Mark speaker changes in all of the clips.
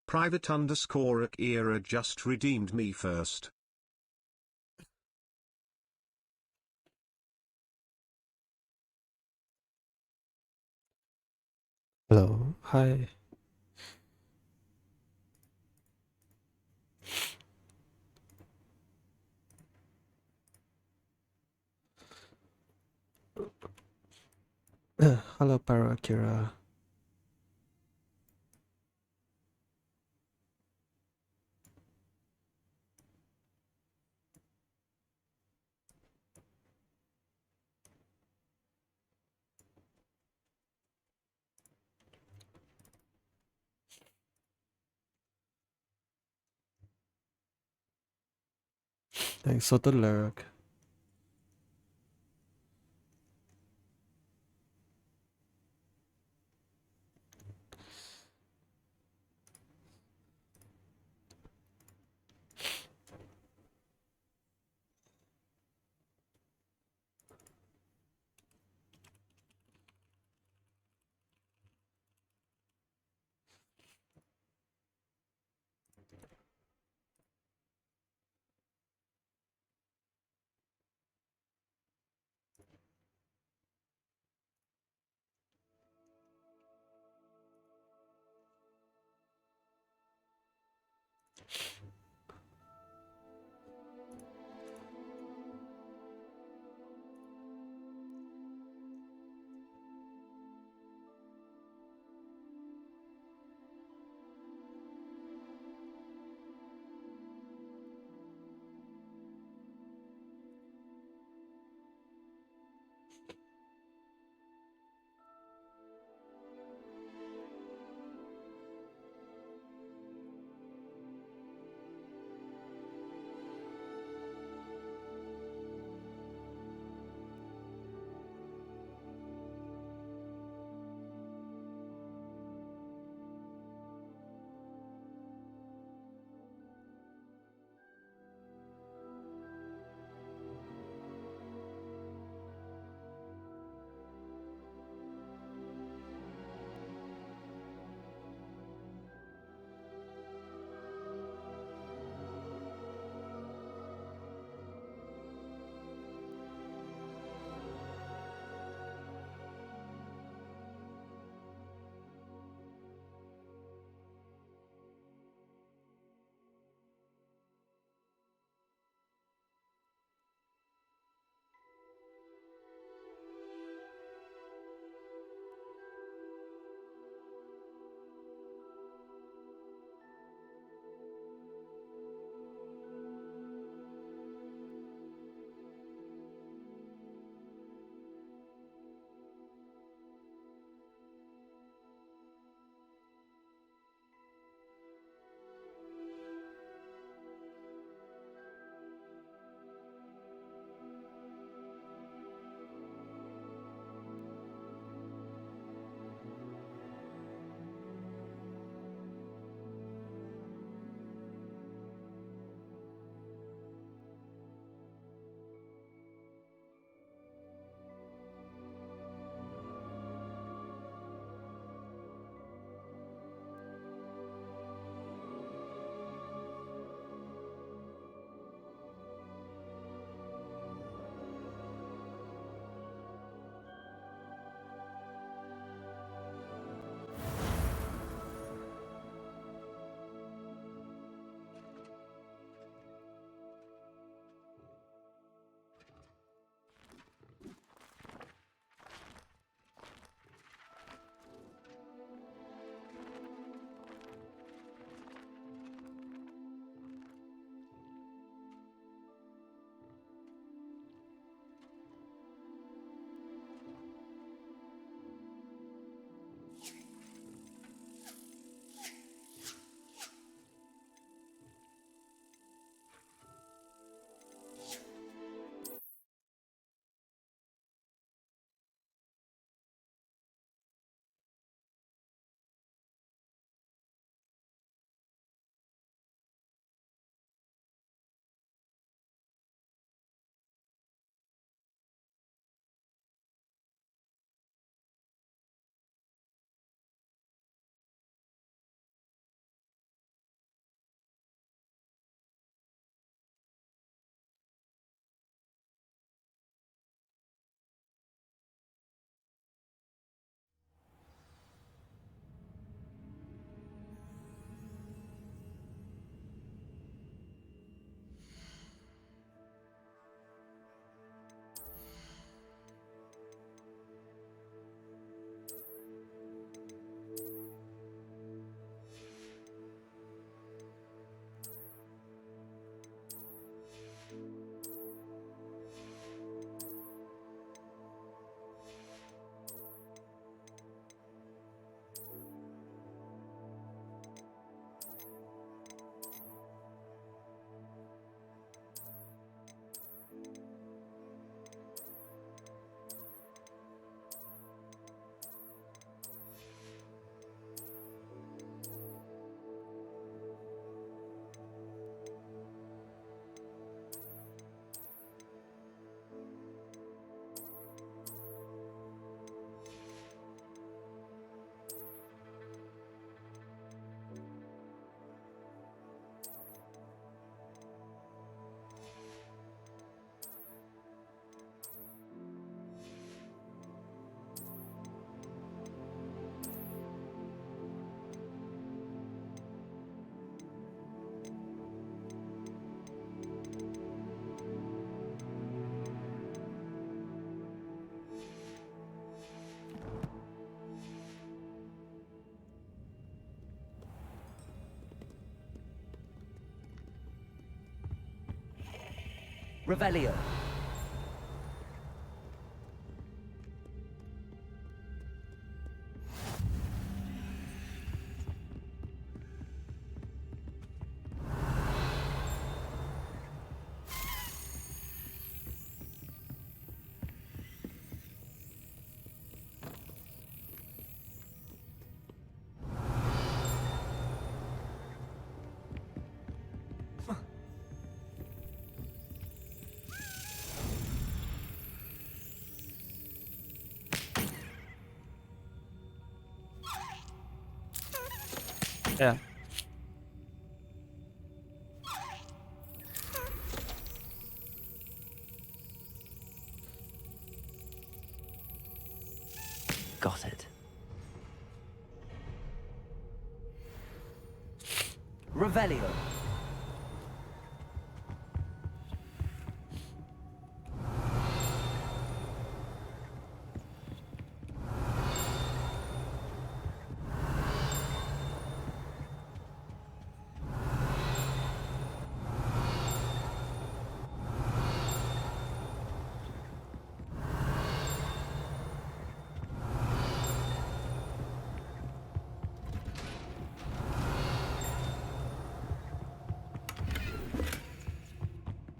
Speaker 1: Private_ era just redeemed me first.
Speaker 2: Hello, hi. Hello, Parakira. Thanks for the lurk.
Speaker 3: Revelio.
Speaker 2: Yeah.
Speaker 3: Got it. Revelio.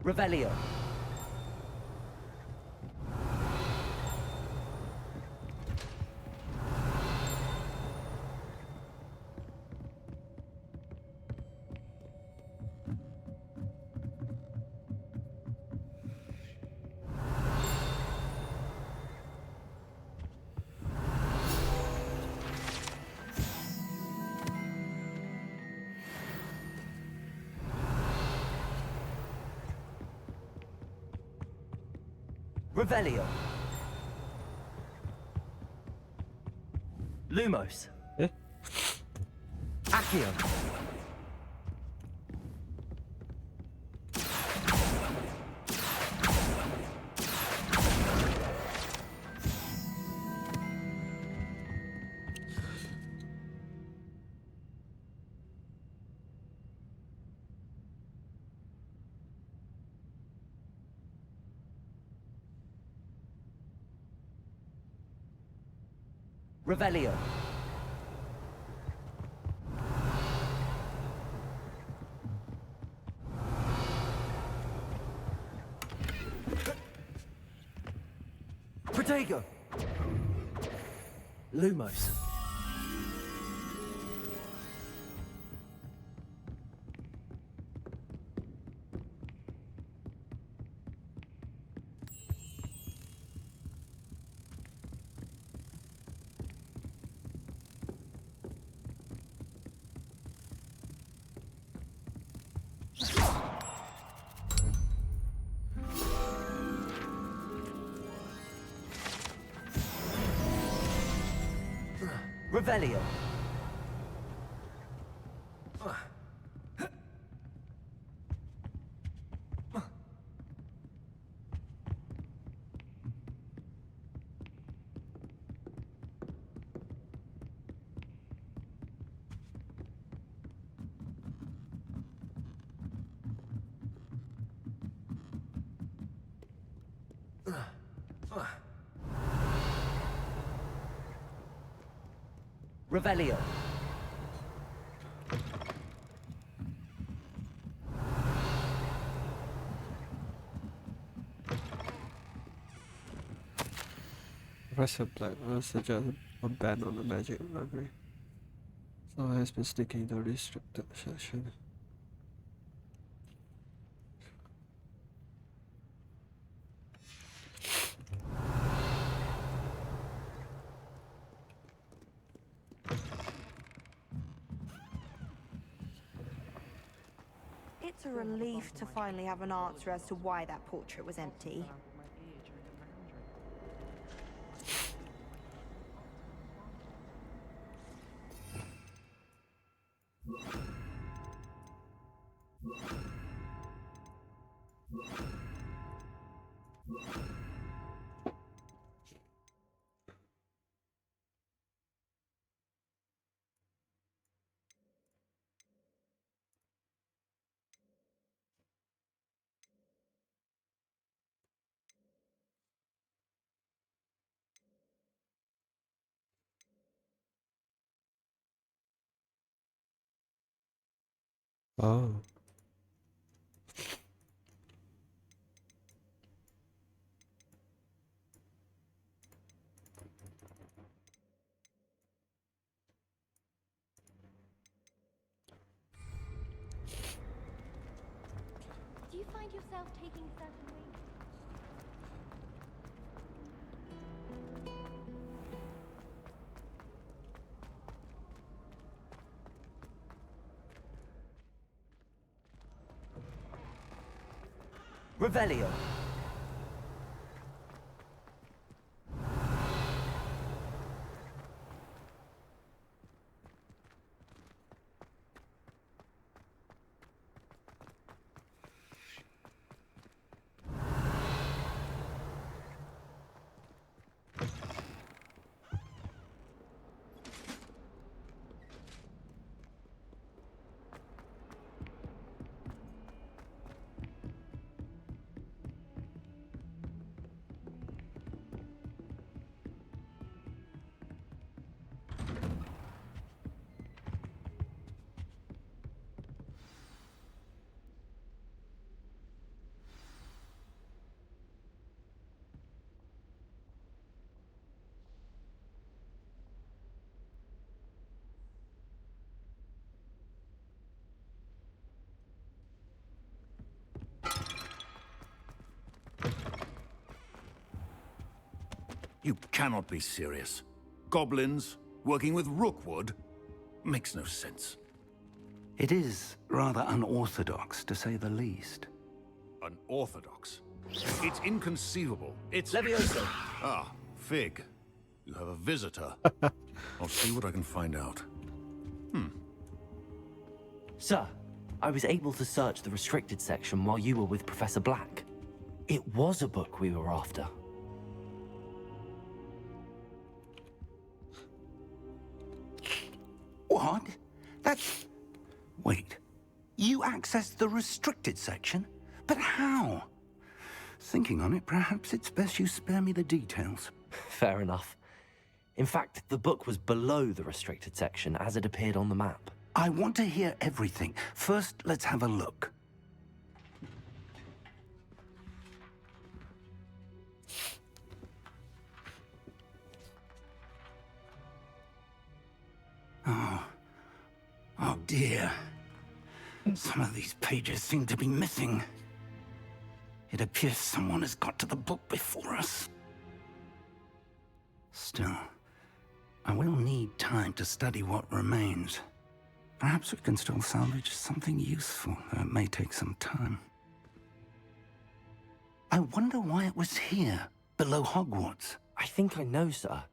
Speaker 3: Revelio. Revelio. Lumos.
Speaker 2: Eh?
Speaker 3: Accio. Revelio. Protego. Lumos. Revelio. Revelio.
Speaker 2: Professor Black suggested a ban on the magic library. So has been sticking the restricted section.
Speaker 4: It's a relief to finally have an answer as to why that portrait was empty.
Speaker 2: Oh.
Speaker 5: Do you find yourself taking certain ways?
Speaker 3: Revelio.
Speaker 6: You cannot be serious. Goblins working with Rookwood? Makes no sense.
Speaker 7: It is rather unorthodox, to say the least.
Speaker 6: Unorthodox? It's inconceivable. It's...
Speaker 3: Levioso.
Speaker 6: Ah, Fig. You have a visitor. I'll see what I can find out.
Speaker 8: Sir, I was able to search the restricted section while you were with Professor Black. It was a book we were after.
Speaker 7: What? That's... Wait. You accessed the restricted section? But how? Thinking on it, perhaps it's best you spare me the details.
Speaker 8: Fair enough. In fact, the book was below the restricted section as it appeared on the map.
Speaker 7: I want to hear everything. First, let's have a look. Oh dear. Some of these pages seem to be missing. It appears someone has got to the book before us. Still, I will need time to study what remains. Perhaps we can still salvage something useful, though it may take some time. I wonder why it was here, below Hogwarts.
Speaker 8: I think I know, sir.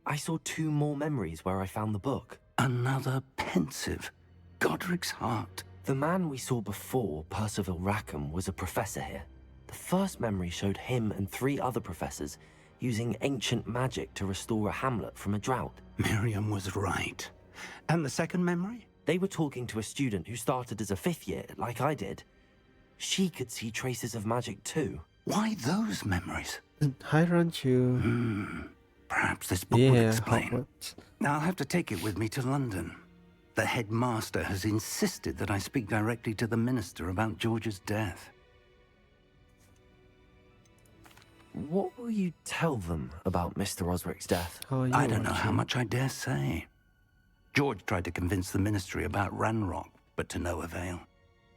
Speaker 8: I saw 2 more memories where I found the book.
Speaker 7: Another pensive. Godric's heart.
Speaker 8: The man we saw before, Percival Rackham, was a professor here. The first memory showed him and 3 other professors using ancient magic to restore a hamlet from a drought.
Speaker 7: Miriam was right. And the second memory?
Speaker 8: They were talking to a student who started as a 5th year, like I did. She could see traces of magic too.
Speaker 7: Why those memories?
Speaker 2: Hi, Ranchu.
Speaker 7: Perhaps this book would explain.
Speaker 2: Hogwarts.
Speaker 7: Now I'll have to take it with me to London. The headmaster has insisted that I speak directly to the minister about George's death.
Speaker 8: What will you tell them about Mr. Osric's death?
Speaker 2: How are you,
Speaker 7: I don't know how
Speaker 2: Ranchu?
Speaker 7: much I dare say. George tried to convince the ministry about Ranrock, but to no avail.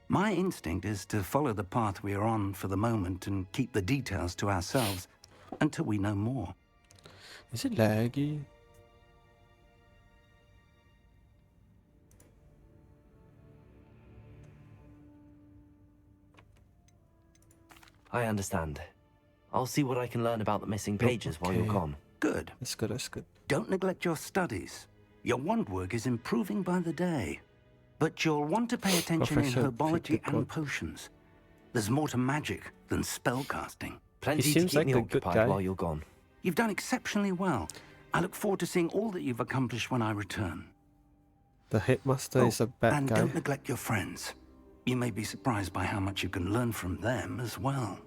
Speaker 7: My instinct is to follow the path we are on for the moment and keep the details to ourselves until we know more.
Speaker 2: Is it laggy?
Speaker 8: I understand. I'll see what I can learn about the missing pages while you're
Speaker 2: okay.
Speaker 8: gone.
Speaker 7: Good.
Speaker 2: That's good, that's good.
Speaker 7: Don't neglect your studies. Your wand work is improving by the day. But you'll want to pay attention
Speaker 2: Professor
Speaker 7: in herbology
Speaker 2: Pickle.
Speaker 7: and potions. There's more to magic than spellcasting.
Speaker 8: Plenty to
Speaker 2: seems
Speaker 8: keep
Speaker 2: like
Speaker 8: me
Speaker 2: the good
Speaker 8: occupied
Speaker 2: guy.
Speaker 8: while you're gone.
Speaker 7: You've done exceptionally well. I look forward to seeing all that you've accomplished when I return.
Speaker 2: The headmaster is a bad
Speaker 7: and
Speaker 2: guy.
Speaker 7: don't neglect your friends. You may be surprised by how much you can learn from them as well.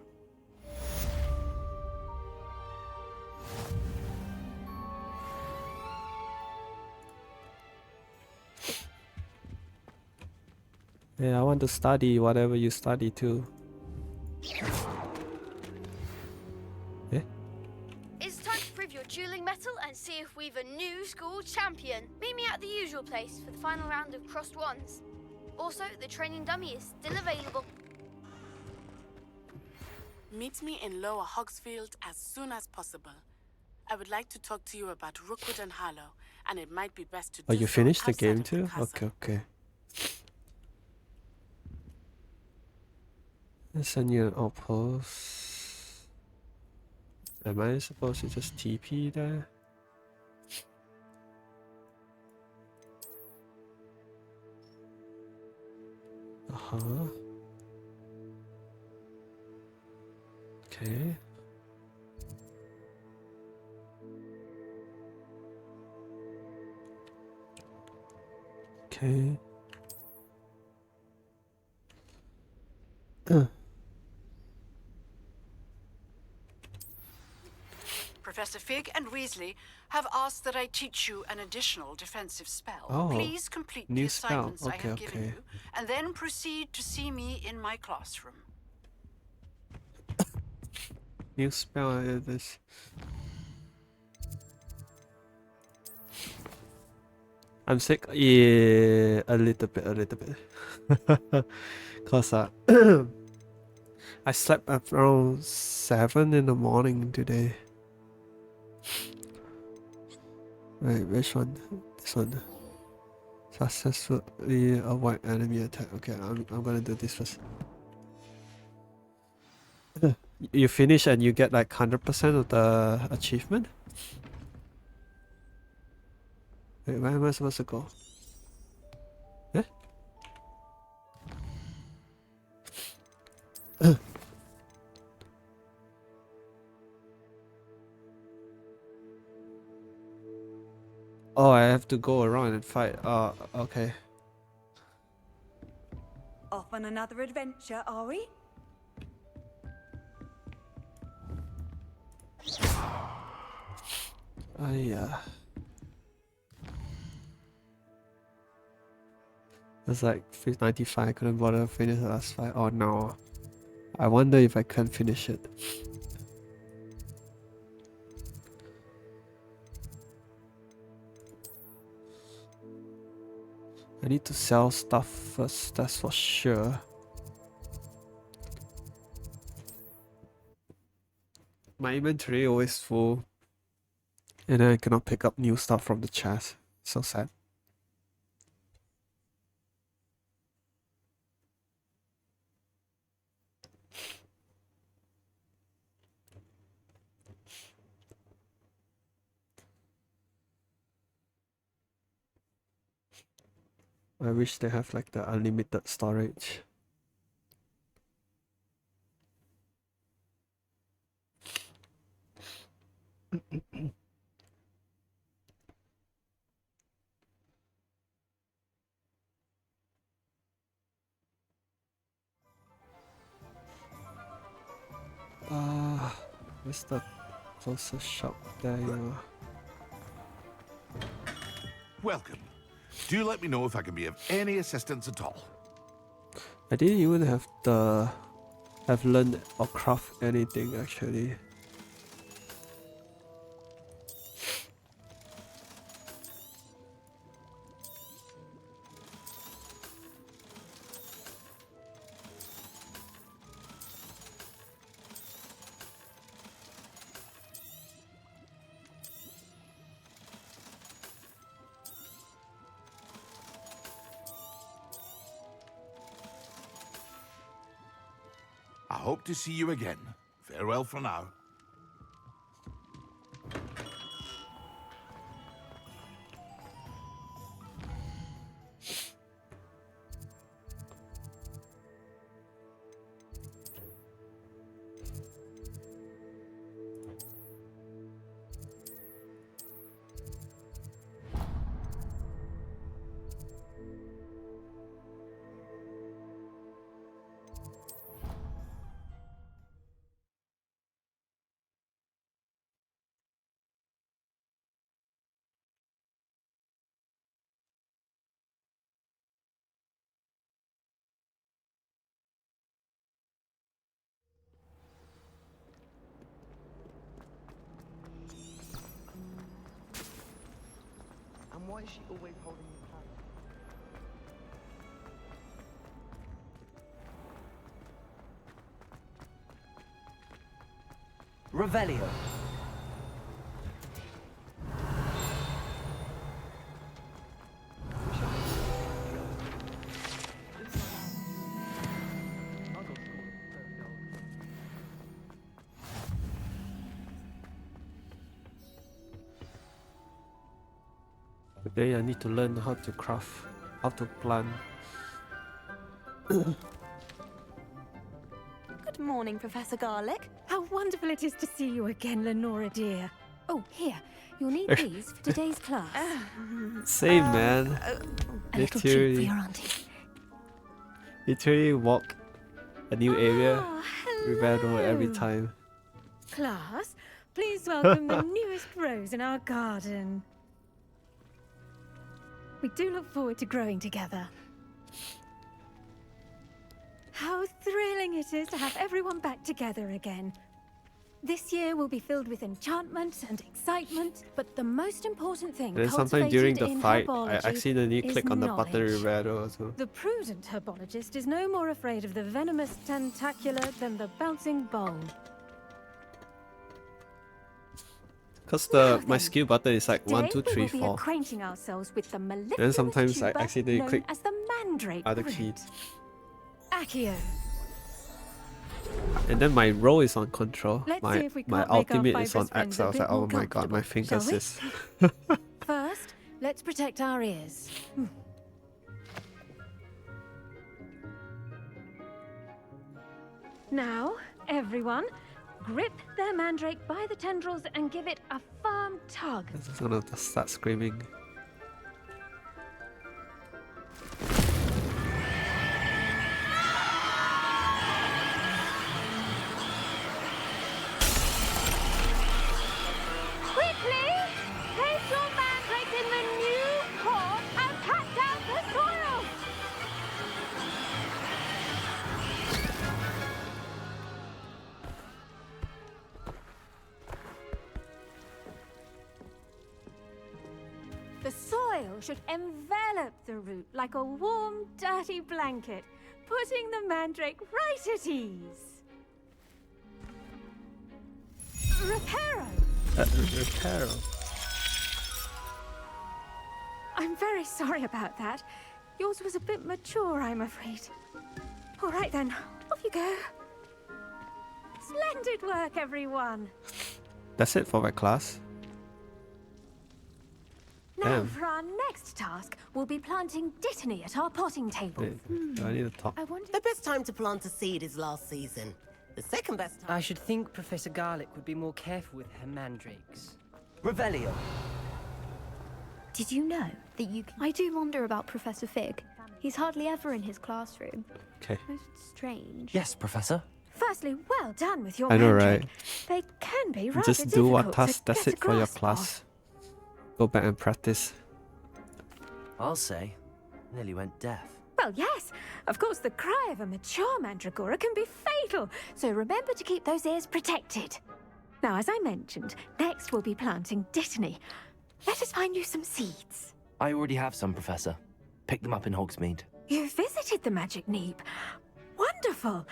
Speaker 2: Yeah, I want to study whatever you study too. Eh?
Speaker 9: It's time to prove your dueling mettle and see if we've a new school champion. Meet me at the usual place for the final round of crossed wands. Also, the training dummy is still available.
Speaker 10: Meet me in Lower Hogsfield as soon as possible. I would like to talk to you about Rookwood and Harlow, and it might be best to
Speaker 2: Oh,
Speaker 10: do
Speaker 2: you
Speaker 10: so
Speaker 2: finished the
Speaker 10: outside
Speaker 2: game
Speaker 10: of the
Speaker 2: too?
Speaker 10: castle.
Speaker 2: Okay. Let's send you an outpost. Am I supposed to just TP there? Uh-huh. Okay. Okay.
Speaker 10: Professor Fig and Weasley have asked that I teach you an additional defensive spell.
Speaker 2: Oh,
Speaker 10: Please complete
Speaker 2: new
Speaker 10: the
Speaker 2: spell.
Speaker 10: assignments I have given
Speaker 2: Okay.
Speaker 10: you, and then proceed to see me in my classroom.
Speaker 2: New spell is this. I'm sick. Yeah, a little bit. Cause I slept at around 7 in the morning today. Wait, which one? This one. Successfully avoid enemy attack. Okay, I'm gonna do this first. You finish and you get like 100% of the achievement? Wait, where am I supposed to go? Eh? Oh, I have to go around and fight. Okay.
Speaker 4: Off on another adventure, are we?
Speaker 2: Yeah. It's like 95. I couldn't bother to finish the last fight. Oh no. I wonder if I can finish it. I need to sell stuff first, that's for sure. My inventory always full. And then I cannot pick up new stuff from the chest. So sad. I wish they have like the unlimited storage. Where's the closest shop? There you are.
Speaker 11: Welcome. Do let me know if I can be of any assistance at all.
Speaker 2: I didn't even have learned or craft anything actually.
Speaker 11: I hope to see you again. Farewell for now.
Speaker 12: is she always holding his hand?
Speaker 3: Revelio.
Speaker 2: Today I need to learn how to craft, how to plant.
Speaker 4: Good morning, Professor Garlic.
Speaker 13: How wonderful it is to see you again, Lenora dear. Oh, here. You'll need these for today's class.
Speaker 2: Same, man.
Speaker 13: A little treat for your auntie.
Speaker 2: Literally walk a new area, Rivero every time.
Speaker 13: Class, please welcome the newest rose in our garden. We do look forward to growing together. How thrilling it is to have everyone back together again. This year will be filled with enchantment and excitement, but the most important thing
Speaker 2: And then sometimes during the
Speaker 13: cultivated in
Speaker 2: fight, I
Speaker 13: herbology
Speaker 2: accidentally
Speaker 13: is
Speaker 2: click on the button
Speaker 13: knowledge.
Speaker 2: Rivero as well.
Speaker 13: The prudent herbologist is no more afraid of the venomous tentacular than the bouncing bowl.
Speaker 2: Because
Speaker 13: Now
Speaker 2: my
Speaker 13: then,
Speaker 2: skill button is like 1, 2,
Speaker 13: Today
Speaker 2: 3,
Speaker 13: we will be
Speaker 2: 4.
Speaker 13: acquainting ourselves with the mellifluous
Speaker 2: And sometimes I
Speaker 13: tuber
Speaker 2: accidentally
Speaker 13: known
Speaker 2: click
Speaker 13: as the mandrake
Speaker 2: other
Speaker 13: root.
Speaker 2: key.
Speaker 13: Accio.
Speaker 2: And then my roll is on control.
Speaker 13: Let's
Speaker 2: my
Speaker 13: see if we
Speaker 2: my
Speaker 13: can't make our
Speaker 2: ultimate is
Speaker 13: fibrous
Speaker 2: on
Speaker 13: friends
Speaker 2: X. I
Speaker 13: a
Speaker 2: was
Speaker 13: bit
Speaker 2: like, oh
Speaker 13: more
Speaker 2: my god, my
Speaker 13: comfortable,
Speaker 2: fingers
Speaker 13: shall we?
Speaker 2: is.
Speaker 13: First, let's protect our ears. Now, everyone, grip their mandrake by the tendrils and give it a firm tug.
Speaker 2: I just want to start screaming.
Speaker 13: Quickly, place your mandrake in the new pot and pat down the soil. The soil should envelop the root like a warm, dirty blanket, putting the mandrake right at ease. Reparo!
Speaker 2: Reparo.
Speaker 13: I'm very sorry about that. Yours was a bit mature, I'm afraid. All right then, off you go. Splendid work, everyone.
Speaker 2: That's it for my class.
Speaker 13: Now,
Speaker 2: Damn.
Speaker 13: for our next task, we'll be planting dittany at our potting table.
Speaker 2: Wait, do I need to talk?
Speaker 14: The best time to plant a seed is last season. The second best time...
Speaker 15: I should think Professor Garlic would be more careful with her mandrakes.
Speaker 3: Revelio.
Speaker 5: Did you know that you can... I do wonder about Professor Fig. He's hardly ever in his classroom.
Speaker 2: Okay.
Speaker 5: Most strange.
Speaker 8: Yes, Professor.
Speaker 13: Firstly, well done with your
Speaker 2: I know,
Speaker 13: mandrake.
Speaker 2: right?
Speaker 13: They can be rather
Speaker 2: Just do one
Speaker 13: difficult
Speaker 2: task,
Speaker 13: to
Speaker 2: that's
Speaker 13: get
Speaker 2: it
Speaker 13: a
Speaker 2: for your
Speaker 13: grasp of.
Speaker 2: class. Go back and practice.
Speaker 8: I'll say, nearly went deaf.
Speaker 13: Well, yes. Of course, the cry of a mature mandragora can be fatal, so remember to keep those ears protected. Now, as I mentioned, next we'll be planting dittany. Let us find you some seeds.
Speaker 8: I already have some, Professor. Pick them up in Hogsmeade.
Speaker 13: You visited the Magic Neep. Wonderful.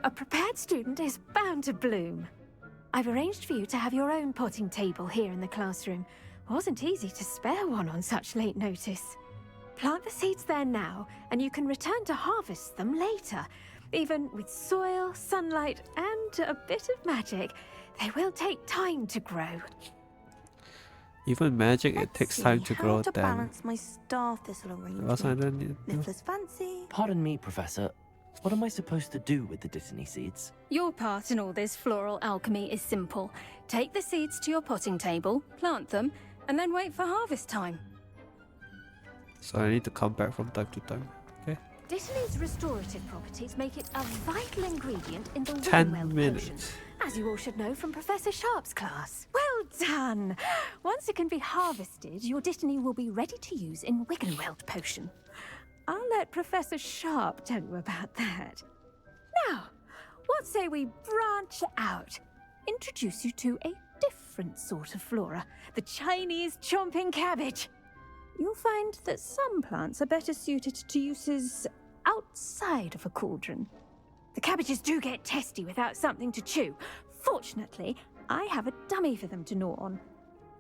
Speaker 13: A prepared student is bound to bloom. I've arranged for you to have your own potting table here in the classroom. Wasn't easy to spare one on such late notice. Plant the seeds there now, and you can return to harvest them later. Even with soil, sunlight, and a bit of magic, they will take time to grow.
Speaker 2: Even magic, it takes time to grow.
Speaker 4: How to
Speaker 2: Damn.
Speaker 4: balance my star thistle arrangement.
Speaker 2: Else I don't need to do.
Speaker 4: Niffler's fancy.
Speaker 8: Pardon me, Professor. What am I supposed to do with the dittany seeds?
Speaker 13: Your part in all this floral alchemy is simple. Take the seeds to your potting table, plant them, and then wait for harvest time.
Speaker 2: So I need to come back from time to time. Okay.
Speaker 13: Dittany's restorative properties make it a vital ingredient in the
Speaker 2: 10
Speaker 13: Wellwell
Speaker 2: minutes.
Speaker 13: potion, as you all should know from Professor Sharp's class. Well done! Once it can be harvested, your dittany will be ready to use in Wiggenweld potion. I'll let Professor Sharp tell you about that. Now, what say we branch out? Introduce you to a different sort of flora, the Chinese chomping cabbage. you'll find that some plants are better suited to uses outside of a cauldron. The cabbages do get testy without something to chew. Fortunately, I have a dummy for them to gnaw on.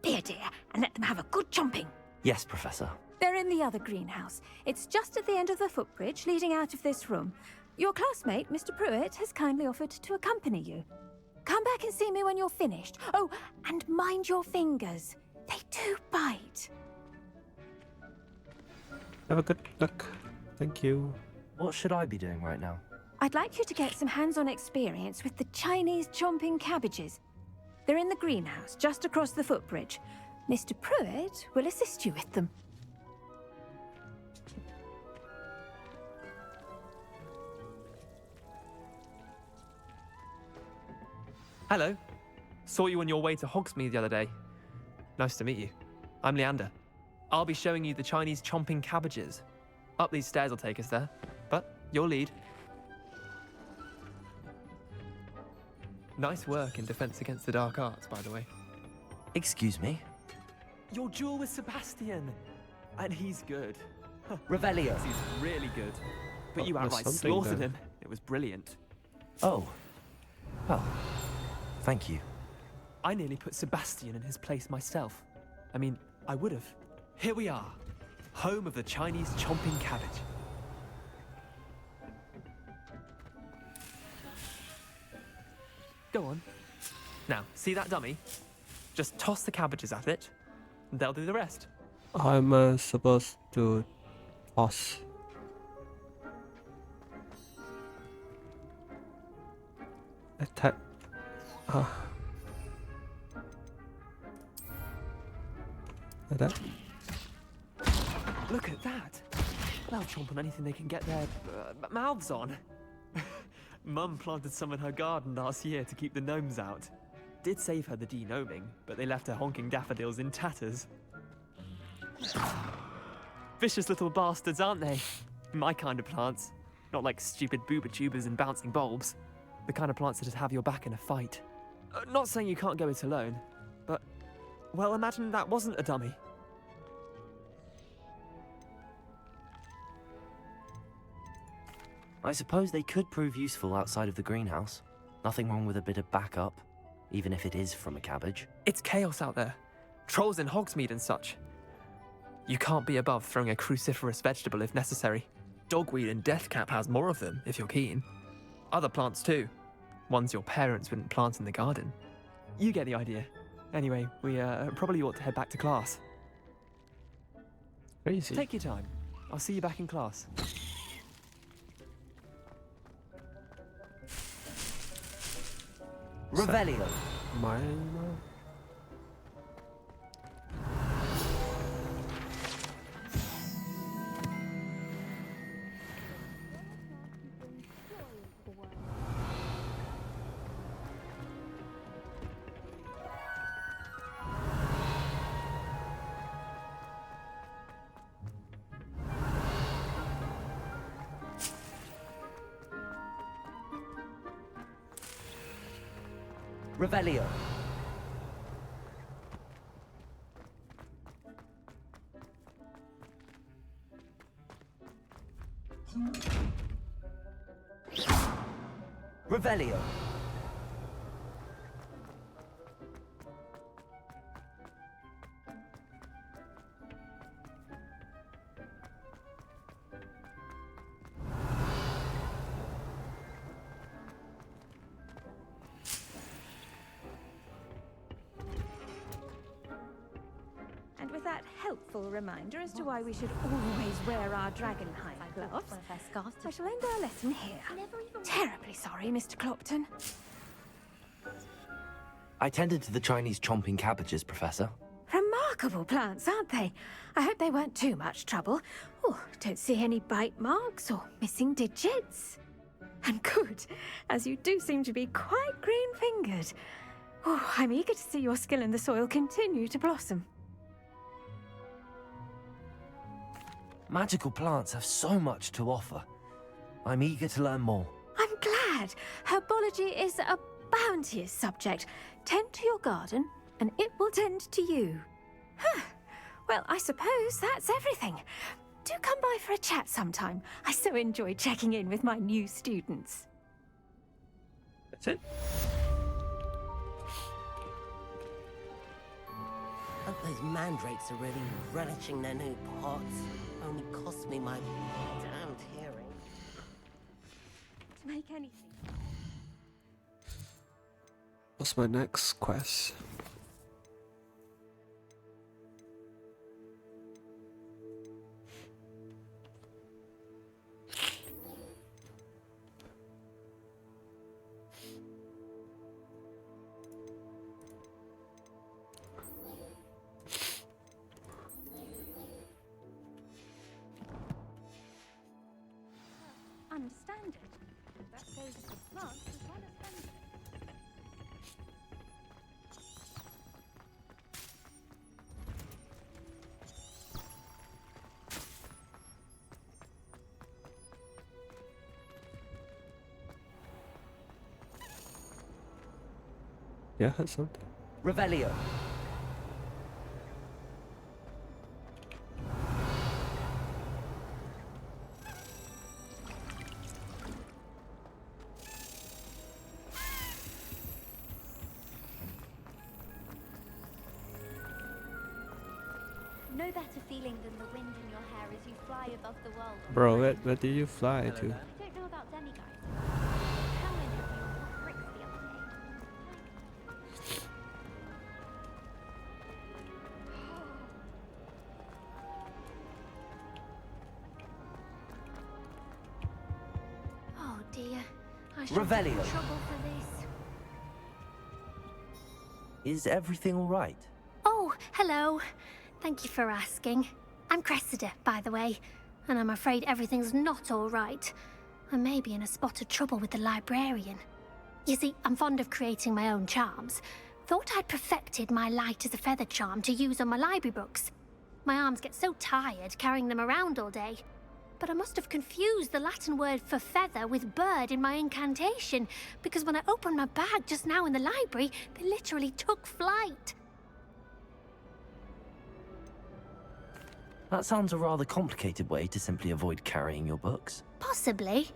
Speaker 13: Be a dear and let them have a good chomping.
Speaker 8: Yes, Professor.
Speaker 13: They're in the other greenhouse. It's just at the end of the footbridge leading out of this room. Your classmate, Mr. Pruitt, has kindly offered to accompany you. Come back and see me when you're finished. Oh, and mind your fingers. They do bite.
Speaker 2: Have a good luck. Thank you.
Speaker 8: What should I be doing right now?
Speaker 13: I'd like you to get some hands-on experience with the Chinese chomping cabbages. They're in the greenhouse, just across the footbridge. Mr. Pruitt will assist you with them.
Speaker 12: Hello. Saw you on your way to Hogsmeade the other day. Nice to meet you. I'm Leander. I'll be showing you the Chinese chomping cabbages. Up these stairs will take us there, but you'll lead. Nice work in Defense Against the Dark Arts, by the way.
Speaker 8: Excuse me?
Speaker 12: Your duel with Sebastian. And he's good.
Speaker 3: Revelio.
Speaker 12: He's really good. But you
Speaker 2: there's
Speaker 12: outright
Speaker 2: something
Speaker 12: slaughtered
Speaker 2: there.
Speaker 12: him. It was brilliant.
Speaker 8: Oh. Well, thank you.
Speaker 12: I nearly put Sebastian in his place myself. I mean, I would have. Here we are. Home of the Chinese chomping cabbage. Go on. Now, see that dummy? Just toss the cabbages at it, and they'll do the rest.
Speaker 2: I'm supposed to toss. Attack. Like that.
Speaker 12: Look at that. They'll chomp on anything they can get their mouths on. Mum planted some in her garden last year to keep the gnomes out. Did save her the de-gnoming, but they left her honking daffodils in tatters. Vicious little bastards, aren't they? My kind of plants. Not like stupid booba tubers and bouncing bulbs. The kind of plants that just have your back in a fight. Not saying you can't go it alone, but, well, imagine that wasn't a dummy.
Speaker 8: I suppose they could prove useful outside of the greenhouse. Nothing wrong with a bit of backup, even if it is from a cabbage.
Speaker 12: It's chaos out there. Trolls in Hogsmeade and such. You can't be above throwing a cruciferous vegetable if necessary. Dogweed and deathcap has more of them, if you're keen. Other plants too. Ones your parents wouldn't plant in the garden. You get the idea. Anyway, we probably ought to head back to class.
Speaker 2: Crazy.
Speaker 12: Take your time. I'll see you back in class.
Speaker 3: Revelio.
Speaker 2: Mine.
Speaker 3: Revelio. Revelio.
Speaker 13: And with that helpful reminder as to why we should always wear our dragonhide gloves, I shall end our lesson here. Terribly sorry, Mr. Clopton.
Speaker 8: I tended to the Chinese chomping cabbages, Professor.
Speaker 13: Remarkable plants, aren't they? I hope they weren't too much trouble. Oh, don't see any bite marks or missing digits. And good, as you do seem to be quite green-fingered. Oh, I'm eager to see your skill in the soil continue to blossom.
Speaker 8: Magical plants have so much to offer. I'm eager to learn more.
Speaker 13: I'm glad. Herbology is a bounteous subject. Tend to your garden, and it will tend to you. Well, I suppose that's everything. Do come by for a chat sometime. I so enjoy checking in with my new students.
Speaker 2: That's it.
Speaker 14: Hope those mandrakes are really relishing their new pots. Only cost me my damned hearing.
Speaker 13: To make anything.
Speaker 2: What's my next quest?
Speaker 13: Understand it. That goes for plants as well as fences.
Speaker 2: Yeah, that's something.
Speaker 3: Revelio.
Speaker 5: No better feeling than the wind in your hair as you fly above the world.
Speaker 2: Bro, where did you fly to?
Speaker 5: You don't know about demigods. Helen interviewed with bricks the other day. Oh dear, I should get in
Speaker 3: Revelio.
Speaker 5: trouble for this.
Speaker 8: Is everything all right?
Speaker 16: Oh, hello. Thank you for asking. I'm Cressida, by the way, and I'm afraid everything's not all right. I may be in a spot of trouble with the librarian. You see, I'm fond of creating my own charms. Thought I'd perfected my light as a feather charm to use on my library books. My arms get so tired carrying them around all day. But I must have confused the Latin word for feather with bird in my incantation, because when I opened my bag just now in the library, they literally took flight.
Speaker 8: That sounds a rather complicated way to simply avoid carrying your books.
Speaker 16: Possibly.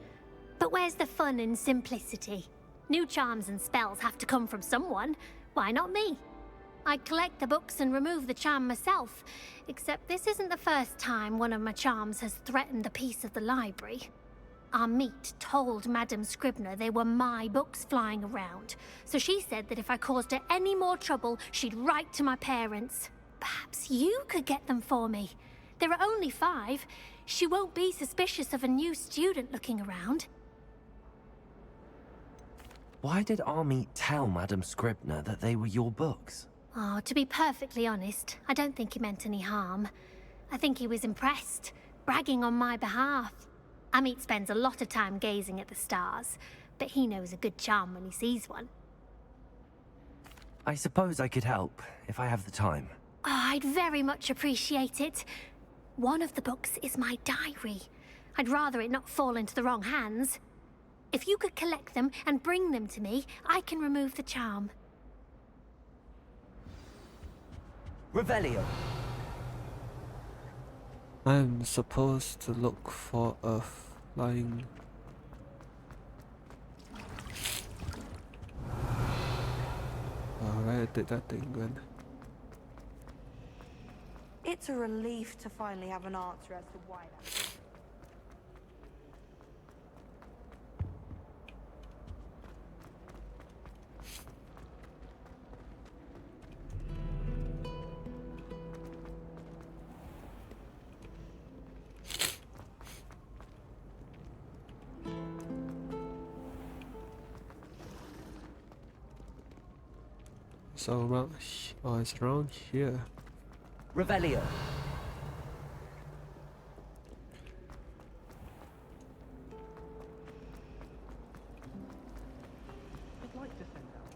Speaker 16: But where's the fun in simplicity? New charms and spells have to come from someone. Why not me? I collect the books and remove the charm myself, except this isn't the first time one of my charms has threatened the peace of the library. Our meet told Madame Scribner they were my books flying around, so she said that if I caused her any more trouble, she'd write to my parents. Perhaps you could get them for me. There are only 5. She won't be suspicious of a new student looking around.
Speaker 8: Why did Army tell Madame Scribner that they were your books?
Speaker 16: Oh, to be perfectly honest, I don't think he meant any harm. I think he was impressed, bragging on my behalf. Amit spends a lot of time gazing at the stars, but he knows a good charm when he sees one.
Speaker 8: I suppose I could help, if I have the time.
Speaker 16: Oh, I'd very much appreciate it. One of the books is my diary. I'd rather it not fall into the wrong hands. If you could collect them and bring them to me, I can remove the charm.
Speaker 3: Revelio.
Speaker 2: I'm supposed to look for a flying... Alright, I did that thing then.
Speaker 4: It's a relief to finally have an answer as to why that.
Speaker 2: So around, oh, it's around here.
Speaker 3: Revelio.
Speaker 15: I'd like to send out.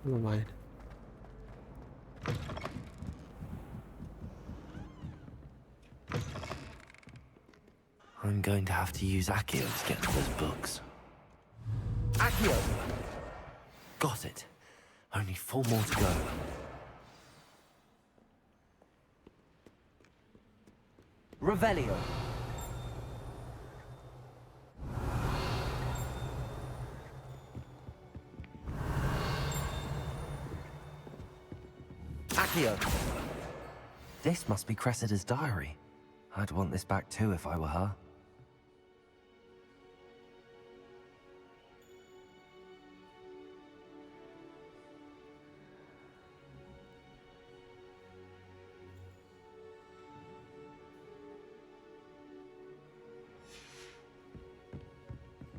Speaker 2: Never mind.
Speaker 8: I'm going to have to use Accio to get to those books.
Speaker 3: Accio.
Speaker 8: Got it. Only 4 more to go.
Speaker 3: Revelio. Accio.
Speaker 8: This must be Cressida's diary. I'd want this back too if I were her.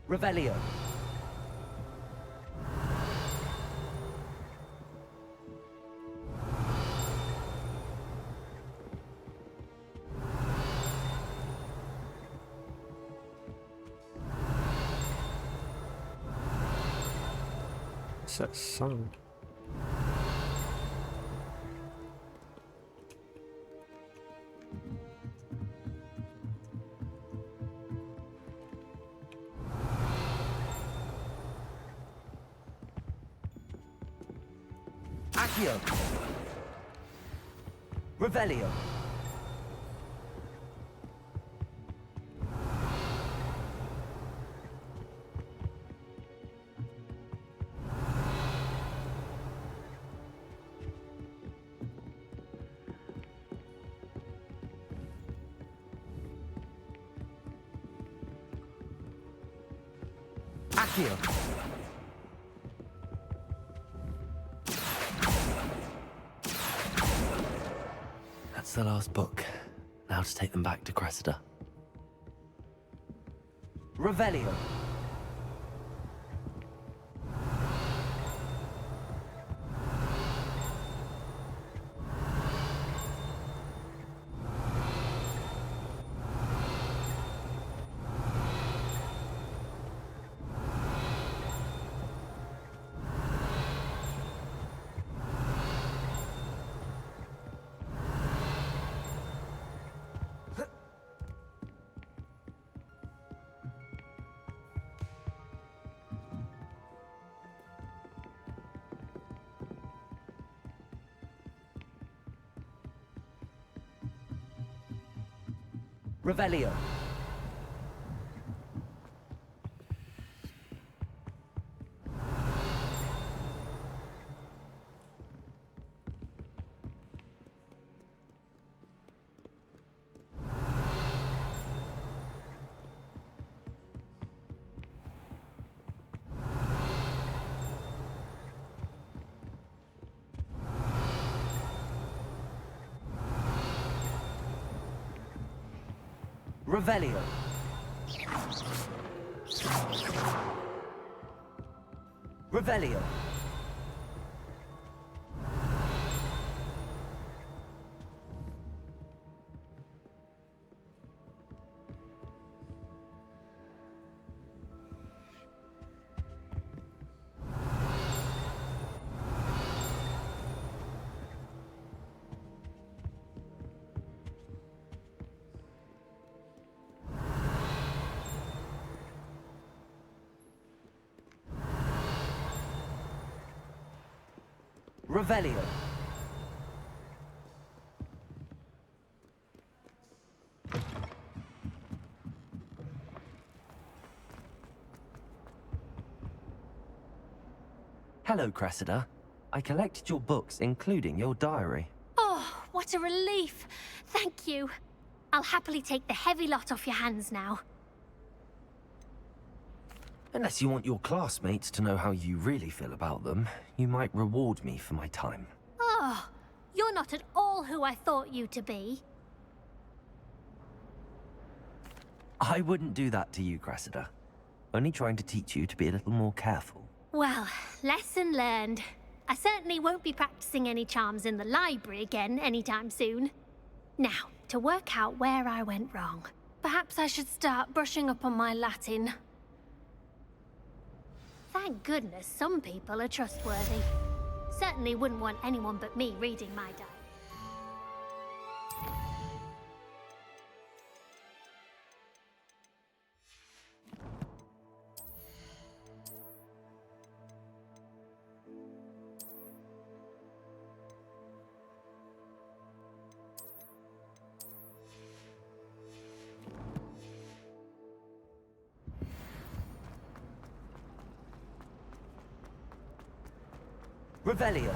Speaker 3: Revelio.
Speaker 2: What's that sound?
Speaker 3: Accio. Revelio. Accio.
Speaker 8: That's the last book. Now to take them back to Cressida.
Speaker 3: Revelio. Revelio. Revelio. Revelio. Revelio.
Speaker 8: Hello, Cressida. I collected your books, including your diary.
Speaker 16: Oh, what a relief. Thank you. I'll happily take the heavy lot off your hands now.
Speaker 8: Unless you want your classmates to know how you really feel about them, you might reward me for my time.
Speaker 16: Oh, you're not at all who I thought you to be.
Speaker 8: I wouldn't do that to you, Cressida. Only trying to teach you to be a little more careful.
Speaker 16: Well, lesson learned. I certainly won't be practicing any charms in the library again anytime soon. Now, to work out where I went wrong. Perhaps I should start brushing up on my Latin. Thank goodness some people are trustworthy. Certainly wouldn't want anyone but me reading my diary.
Speaker 3: Revelio.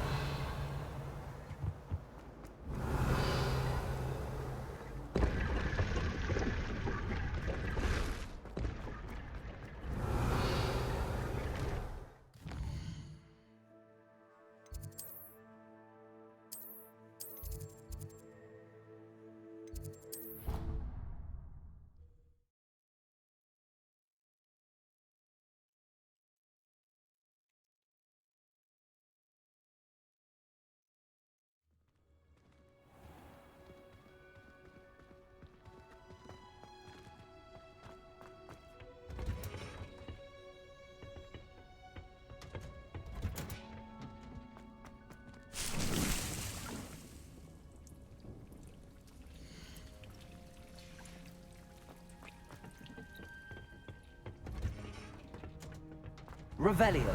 Speaker 3: Revelio.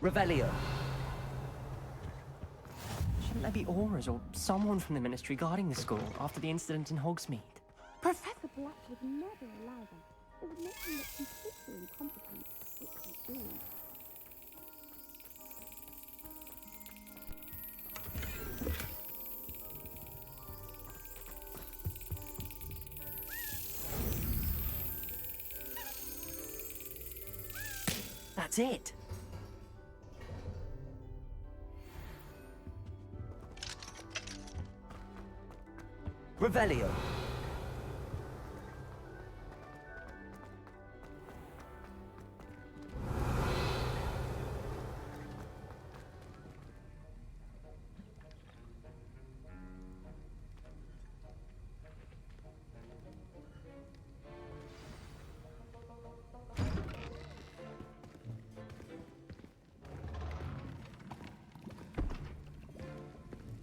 Speaker 3: Revelio.
Speaker 15: Shouldn't there be auras or someone from the Ministry guarding the school after the incident in Hogsmeade?
Speaker 17: Professor Black would never allow that. It would make him look completely incompetent, which he's doing.
Speaker 15: That's it.
Speaker 3: Revelio.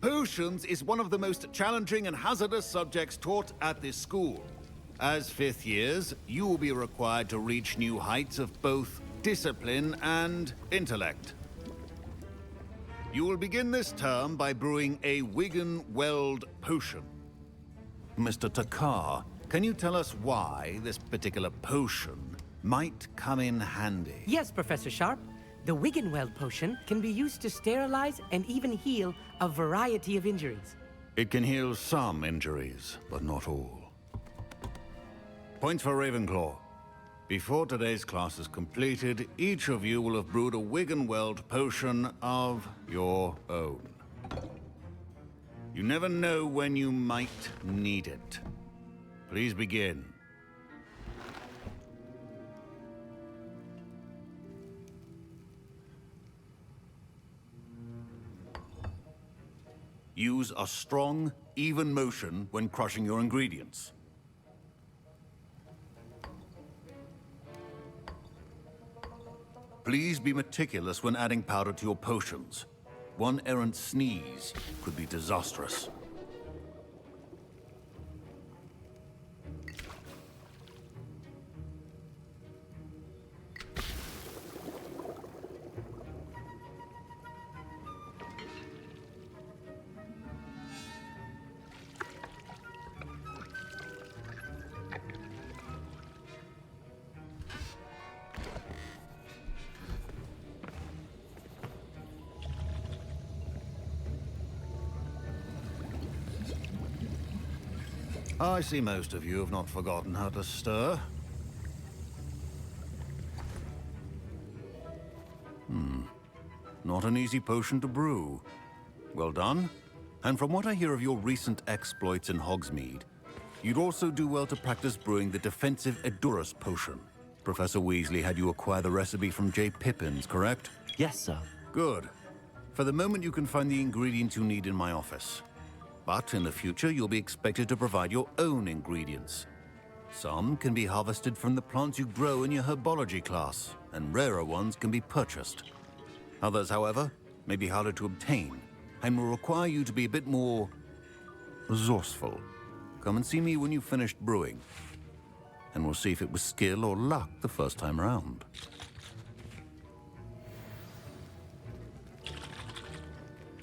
Speaker 6: Potions is one of the most challenging and hazardous subjects taught at this school. As fifth years, you will be required to reach new heights of both discipline and intellect. You will begin this term by brewing a Wigan-Weld potion. Mr. Takar, can you tell us why this particular potion might come in handy?
Speaker 18: Yes, Professor Sharp. The Wigan-Weld potion can be used to sterilize and even heal a variety of injuries.
Speaker 6: It can heal some injuries, but not all. Point for Ravenclaw. Before today's class is completed, each of you will have brewed a Wigan-Weld potion of your own. You never know when you might need it. Please begin. Use a strong, even motion when crushing your ingredients. Please be meticulous when adding powder to your potions. One errant sneeze could be disastrous. I see most of you have not forgotten how to stir. Not an easy potion to brew. Well done. And from what I hear of your recent exploits in Hogsmeade, you'd also do well to practice brewing the defensive Edurus potion. Professor Weasley had you acquire the recipe from J. Pippin's, correct?
Speaker 8: Yes, sir.
Speaker 6: Good. For the moment, you can find the ingredients you need in my office. But in the future, you'll be expected to provide your own ingredients. Some can be harvested from the plants you grow in your herbology class, and rarer ones can be purchased. Others, however, may be harder to obtain, and will require you to be a bit more resourceful. Come and see me when you've finished brewing, and we'll see if it was skill or luck the first time around.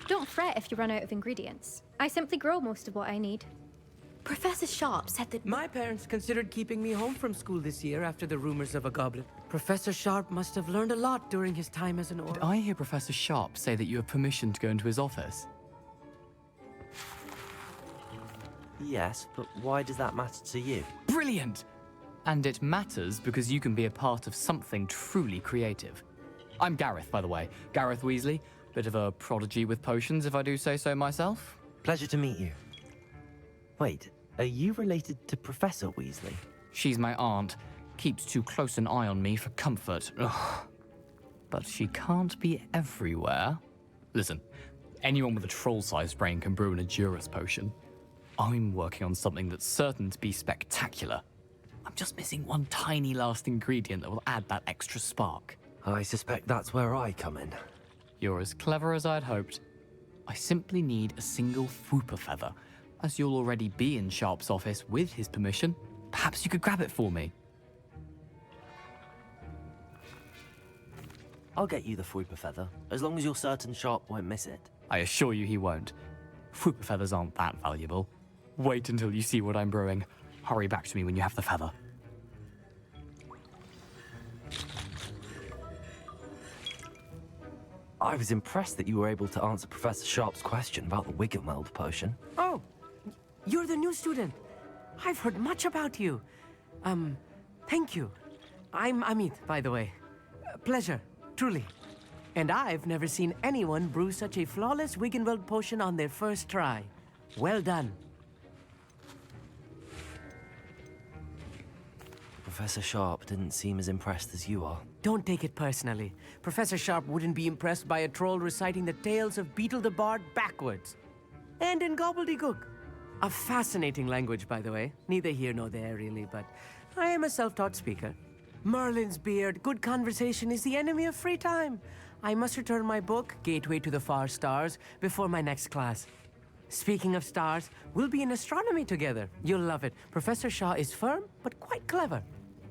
Speaker 19: Don't fret if you run out of ingredients. I simply grow most of what I need.
Speaker 18: Professor Sharp said that my parents considered keeping me home from school this year after the rumors of a goblet. Professor Sharp must have learned a lot during his time as an Auror.
Speaker 20: Did I hear Professor Sharp say that you have permission to go into his office?
Speaker 8: Yes, but why does that matter to you?
Speaker 20: Brilliant! And it matters because you can be a part of something truly creative. I'm Gareth, by the way. Gareth Weasley. Bit of a prodigy with potions, if I do say so myself.
Speaker 8: Pleasure to meet you. Wait, are you related to Professor Weasley?
Speaker 20: She's my aunt. Keeps too close an eye on me for comfort. Ugh. But she can't be everywhere. Listen, anyone with a troll-sized brain can brew an Edurus potion. I'm working on something that's certain to be spectacular. I'm just missing one tiny last ingredient that will add that extra spark.
Speaker 8: I suspect that's where I come in.
Speaker 20: You're as clever as I'd hoped. I simply need a single Fwooper feather. As you'll already be in Sharp's office with his permission, perhaps you could grab it for me.
Speaker 8: I'll get you the Fwooper feather, as long as you're certain Sharp won't miss it.
Speaker 20: I assure you he won't. Fwooper feathers aren't that valuable. Wait until you see what I'm brewing. Hurry back to me when you have the feather.
Speaker 8: I was impressed that you were able to answer Professor Sharp's question about the Wiggenweld potion.
Speaker 18: Oh, you're the new student. I've heard much about you. Thank you. I'm Amit, by the way. Pleasure, truly. And I've never seen anyone brew such a flawless Wiggenweld potion on their first try. Well done.
Speaker 8: Professor Sharp didn't seem as impressed as you are.
Speaker 18: Don't take it personally. Professor Sharp wouldn't be impressed by a troll reciting the tales of Beetle the Bard backwards. And in gobbledygook. A fascinating language, by the way. Neither here nor there, really, but I am a self-taught speaker. Merlin's beard, good conversation is the enemy of free time. I must return my book, Gateway to the Far Stars, before my next class. Speaking of stars, we'll be in astronomy together. You'll love it. Professor Shaw is firm, but quite clever.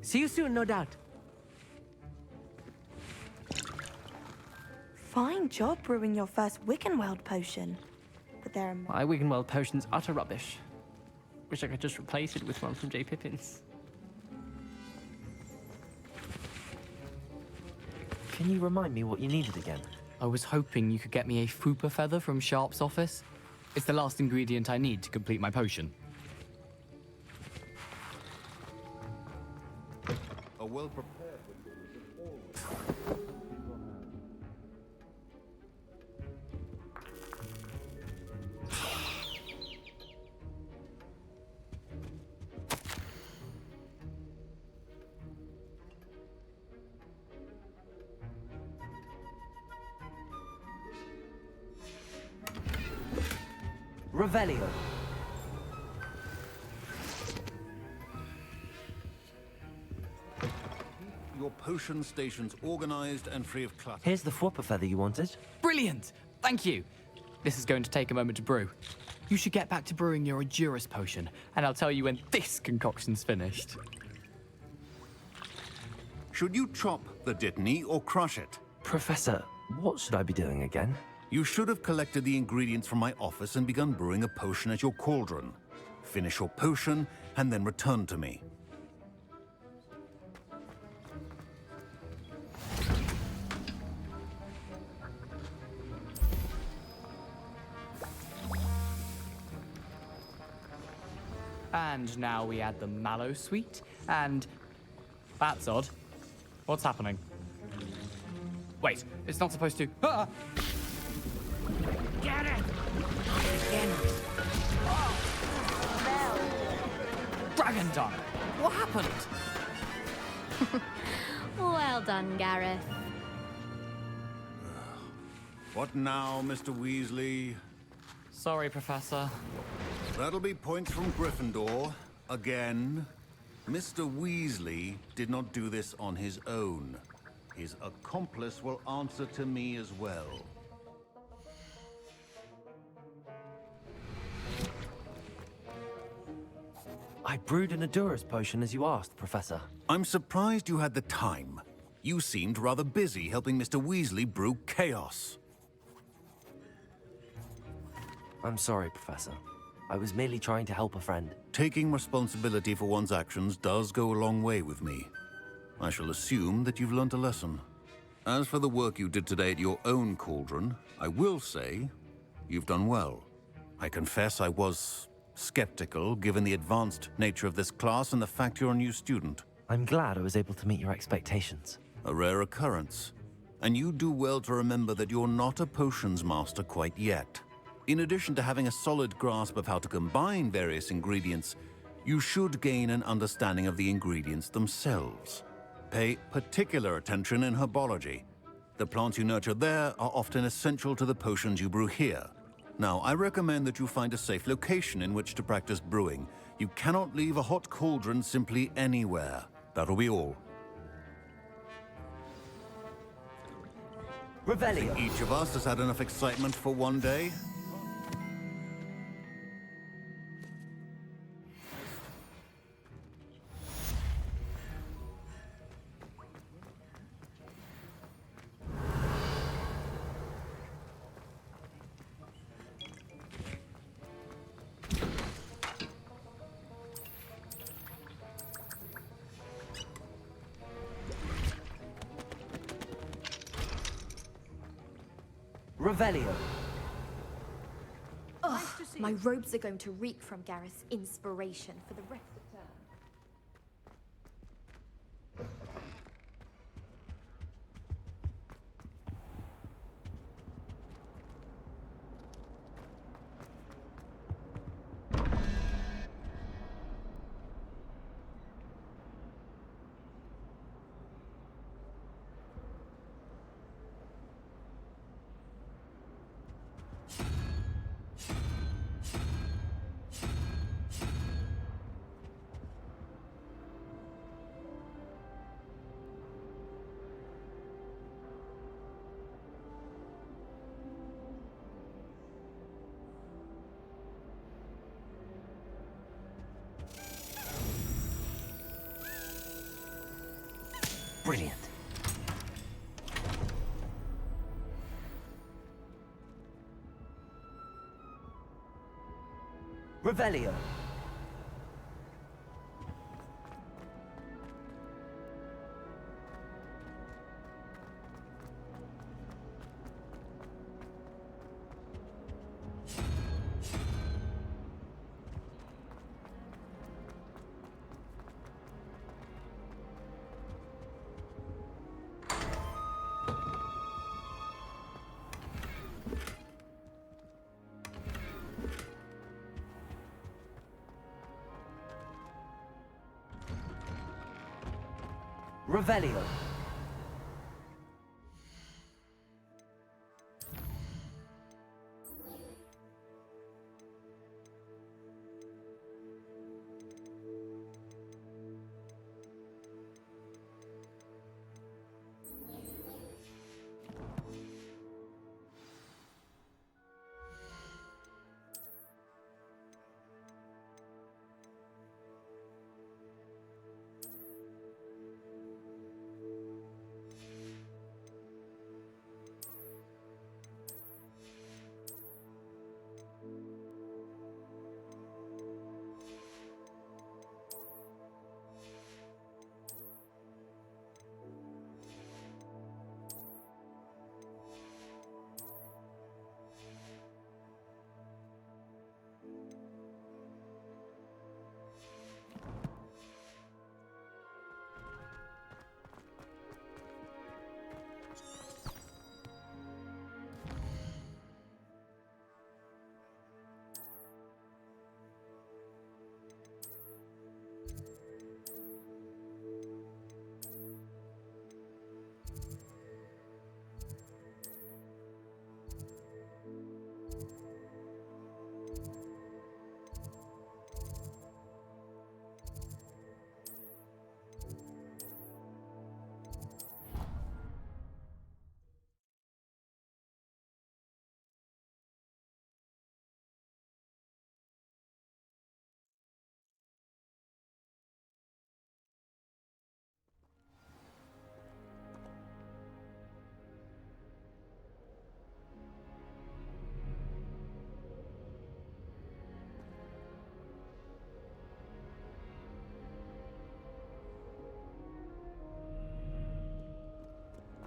Speaker 18: See you soon, no doubt.
Speaker 4: Fine job brewing your first Wiggenweld potion. But there are...
Speaker 15: My Wiggenweld potion's utter rubbish. Wish I could just replace it with one from J. Pippin's.
Speaker 8: Can you remind me what you needed again?
Speaker 20: I was hoping you could get me a Fwooper feather from Sharp's office. It's the last ingredient I need to complete my potion.
Speaker 6: A well-prepared...
Speaker 3: Revelio.
Speaker 6: Your potion station's organized and free of clutter.
Speaker 8: Here's the Fwooper feather you wanted.
Speaker 20: Brilliant! Thank you! This is going to take a moment to brew. You should get back to brewing your Edurus potion, and I'll tell you when this concoction's finished.
Speaker 6: Should you chop the Dittany or crush it?
Speaker 8: Professor, what should I be doing again?
Speaker 6: You should have collected the ingredients from my office and begun brewing a potion at your cauldron. Finish your potion, and then return to me.
Speaker 20: And now we add the mallow sweet, and... That's odd. What's happening? Wait, it's not supposed to. Ah!
Speaker 18: Get it!
Speaker 20: Again. Dragon Done! What happened?
Speaker 5: Well done, Gareth.
Speaker 6: What now, Mr. Weasley?
Speaker 20: Sorry, Professor.
Speaker 6: That'll be points from Gryffindor. Again. Mr. Weasley did not do this on his own. His accomplice will answer to me as well.
Speaker 8: I brewed an Adurus potion as you asked, Professor.
Speaker 6: I'm surprised you had the time. You seemed rather busy helping Mr. Weasley brew chaos.
Speaker 8: I'm sorry, Professor. I was merely trying to help a friend.
Speaker 6: Taking responsibility for one's actions does go a long way with me. I shall assume that you've learnt a lesson. As for the work you did today at your own cauldron, I will say you've done well. I confess I was skeptical, given the advanced nature of this class and the fact you're a new student.
Speaker 8: I'm glad I was able to meet your expectations.
Speaker 6: A rare occurrence. And you do well to remember that you're not a potions master quite yet. In addition to having a solid grasp of how to combine various ingredients, you should gain an understanding of the ingredients themselves. Pay particular attention in herbology. The plants you nurture there are often essential to the potions you brew here. Now, I recommend that you find a safe location in which to practice brewing. You cannot leave a hot cauldron simply anywhere. That'll be all.
Speaker 8: Revelio.
Speaker 6: I think each of us has had enough excitement for one day.
Speaker 3: Revelio.
Speaker 5: Ugh, my robes are going to reek from Gareth's inspiration for the rest of the term.
Speaker 8: Brilliant.
Speaker 3: Revelio. Revelio.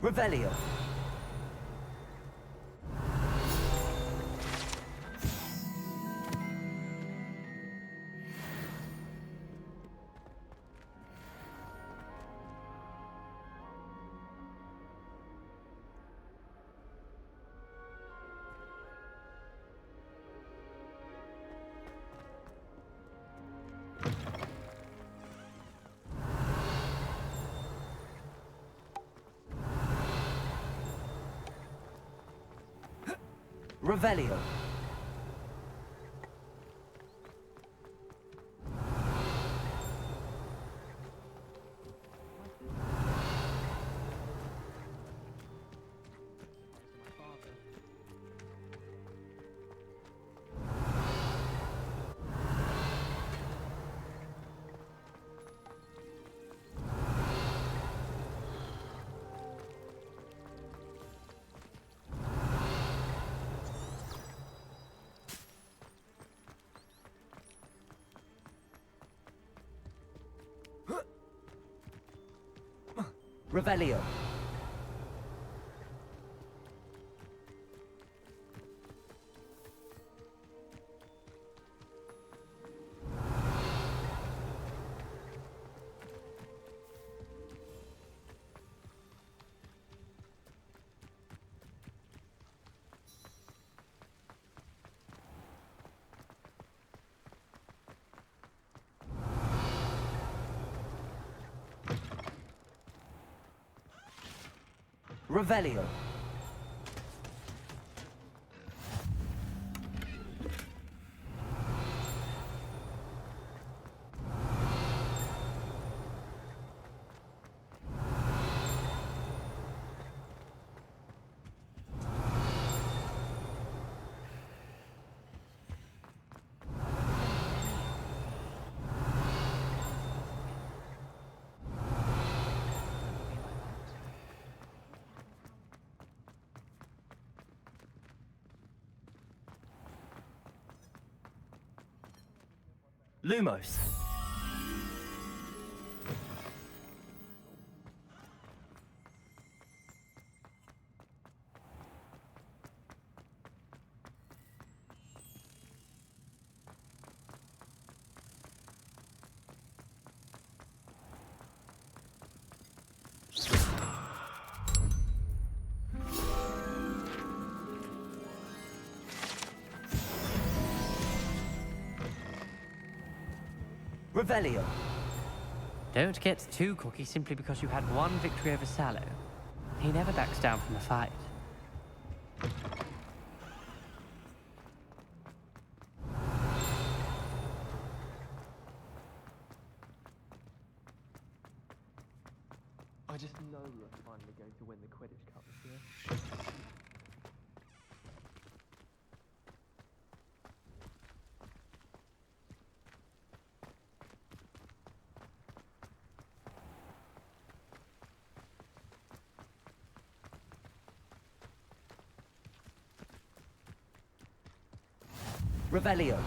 Speaker 3: Revelio. Revelio. Revelio. Revelio.
Speaker 15: Lumos.
Speaker 3: Revelio.
Speaker 15: Don't get too cocky simply because you had one victory over Sallow. He never backs down from a fight.
Speaker 12: I just know we're finally going to win the Quidditch Cup this year.
Speaker 3: Revelio.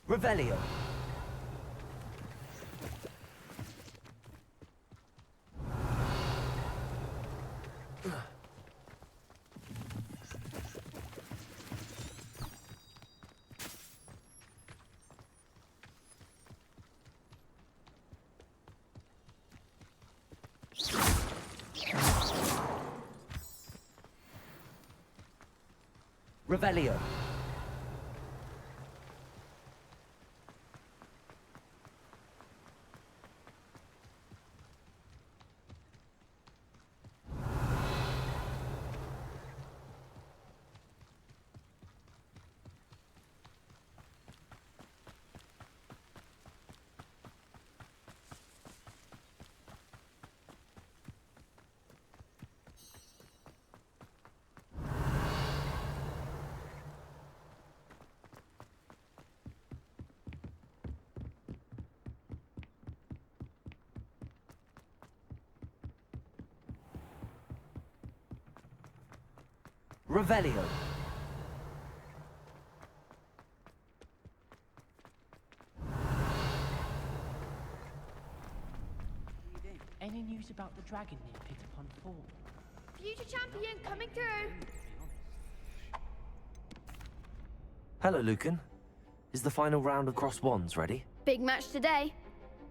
Speaker 3: Revelio. Revelio. Revelio.
Speaker 15: Any news about the dragon near Pit Upon Fall?
Speaker 9: Future champion coming through.
Speaker 8: Hello, Lucan. Is the final round of Cross Wands ready?
Speaker 9: Big match today.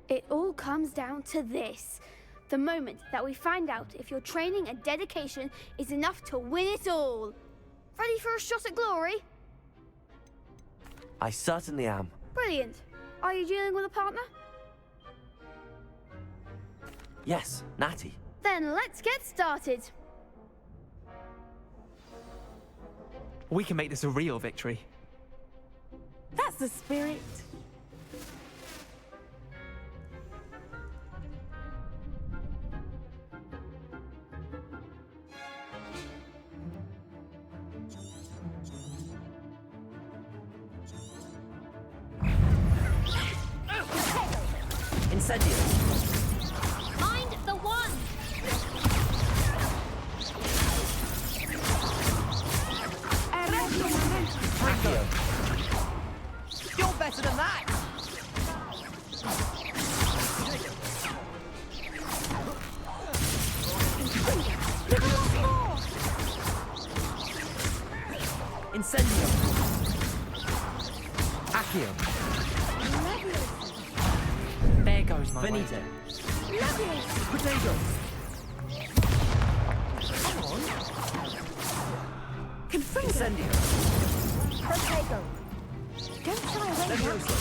Speaker 9: It all comes down to this. The moment that we find out if your training and dedication is enough to win it all. Ready for a shot at glory?
Speaker 8: I certainly am.
Speaker 9: Brilliant. Are you dealing with a partner?
Speaker 8: Yes, Natty.
Speaker 9: Then let's get started.
Speaker 12: We can make this a real victory.
Speaker 14: That's the spirit.
Speaker 3: Incendio.
Speaker 16: Mind the one!
Speaker 3: Accio.
Speaker 18: You're better than that!
Speaker 3: Incendio. Accio.
Speaker 12: There goes my
Speaker 3: Venite.
Speaker 12: way.
Speaker 3: Potato. Incendio.
Speaker 4: Protego. Don't shy away now.
Speaker 3: Levioso.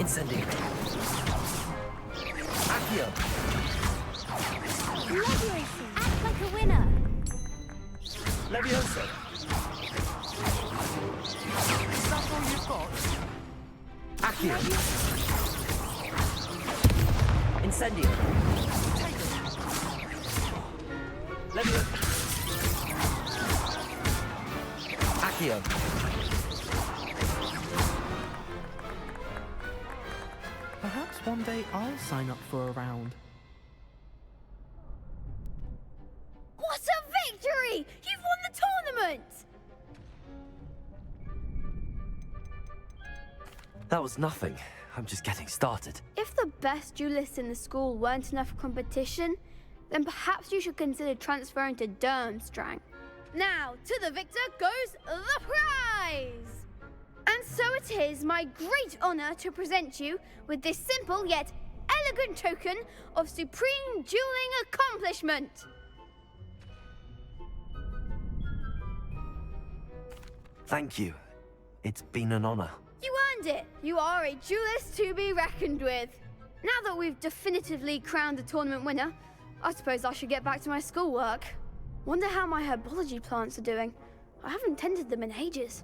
Speaker 3: Incendio. Accio.
Speaker 16: Leviosa! Act like a winner!
Speaker 3: Levioso.
Speaker 18: Is that all you've got?
Speaker 3: Accio. Incendio. Levioso. Accio.
Speaker 12: Perhaps one day I'll sign up for a round.
Speaker 9: What a victory! You've won the tournament!
Speaker 8: That was nothing. I'm just getting started.
Speaker 9: If the best duelists in the school weren't enough for competition, then perhaps you should consider transferring to Durmstrang. Now, to the victor goes the prize! And so it is my great honor to present you with this simple yet elegant token of supreme dueling accomplishment.
Speaker 8: Thank you. It's been an honor.
Speaker 9: You earned it. You are a duelist to be reckoned with. Now that we've definitively crowned the tournament winner, I suppose I should get back to my schoolwork. Wonder how my herbology plants are doing. I haven't tended them in ages.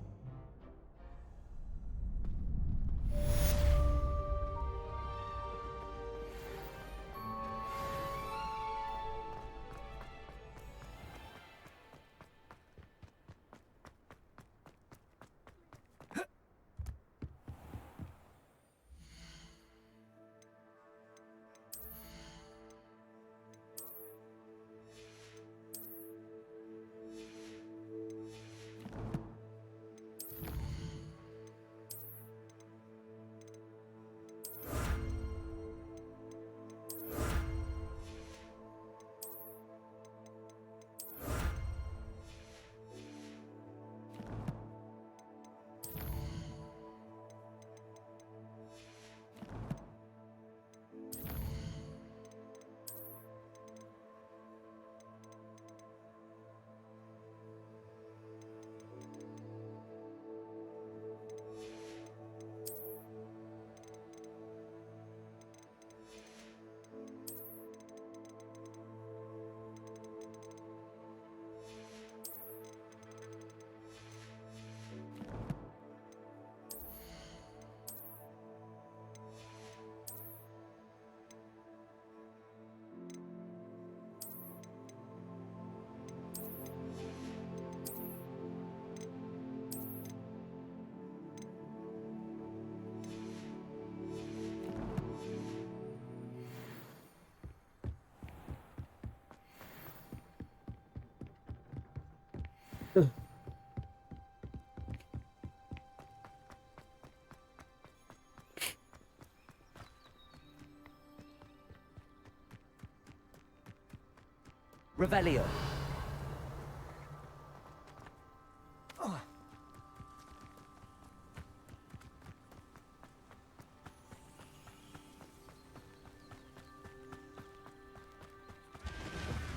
Speaker 3: Revelio.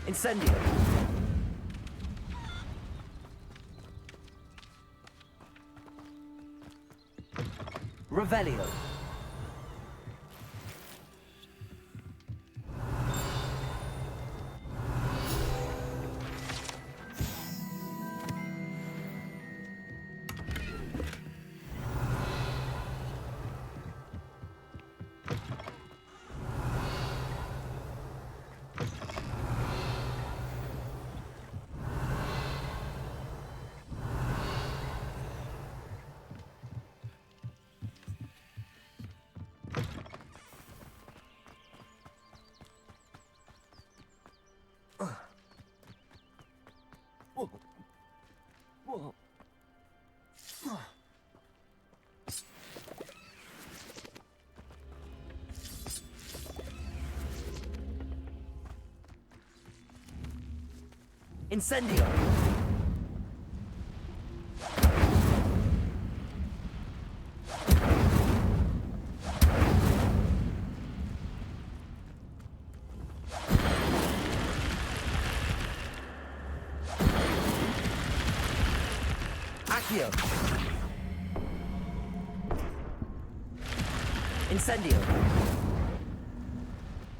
Speaker 3: Incendio. Revelio. Incendio. Accio. Incendio.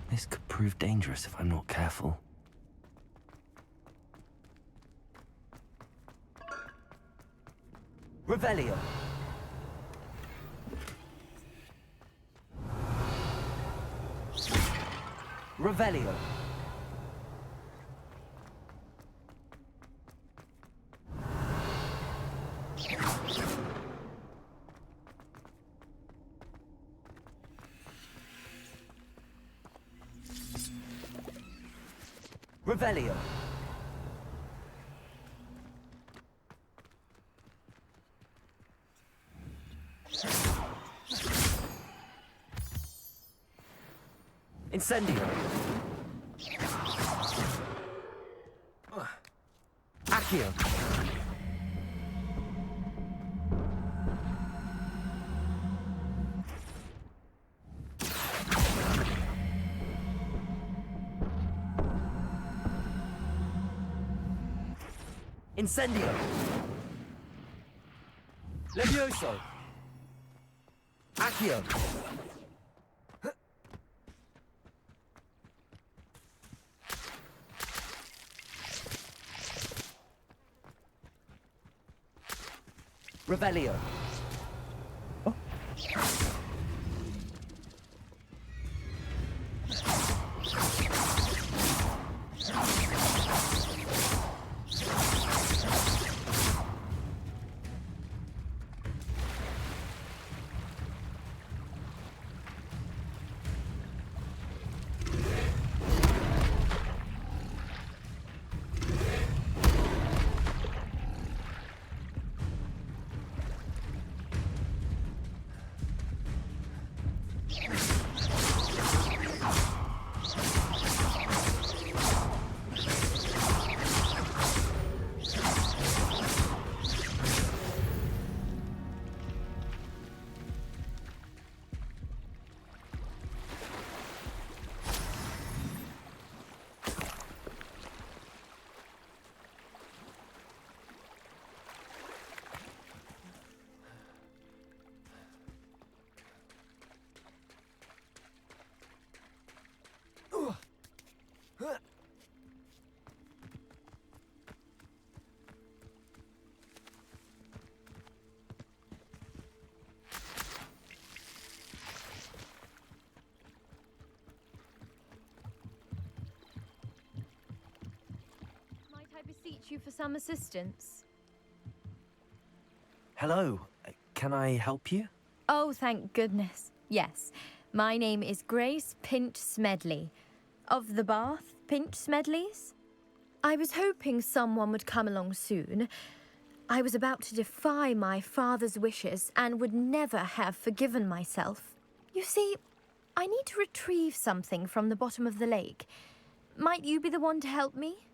Speaker 8: This could prove dangerous if I'm not careful.
Speaker 3: Revelio. Revelio. Revelio. Incendio. Accio. Incendio. Levioso. Accio. Revelio.
Speaker 21: Might I beseech you for some assistance?
Speaker 8: Hello, can I help you?
Speaker 21: Oh, thank goodness. Yes. My name is Grace Pinch Smedley, of the Bath Pinch Smedleys. I was hoping someone would come along soon. I was about to defy my father's wishes and would never have forgiven myself. You see, I need to retrieve something from the bottom of the lake. Might you be the one to help me?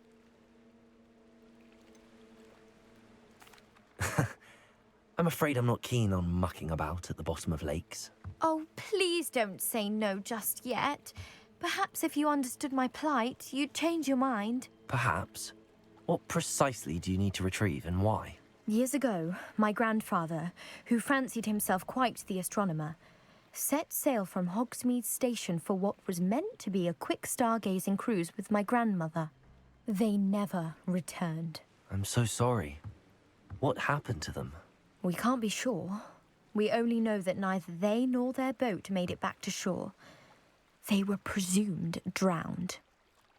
Speaker 8: I'm afraid I'm not keen on mucking about at the bottom of lakes.
Speaker 21: Oh, please don't say no just yet. Perhaps if you understood my plight, you'd change your mind.
Speaker 8: Perhaps. What precisely do you need to retrieve and why?
Speaker 21: Years ago, my grandfather, who fancied himself quite the astronomer, set sail from Hogsmeade Station for what was meant to be a quick stargazing cruise with my grandmother. They never returned.
Speaker 8: I'm so sorry. What happened to them?
Speaker 21: We can't be sure. We only know that neither they nor their boat made it back to shore. They were presumed drowned.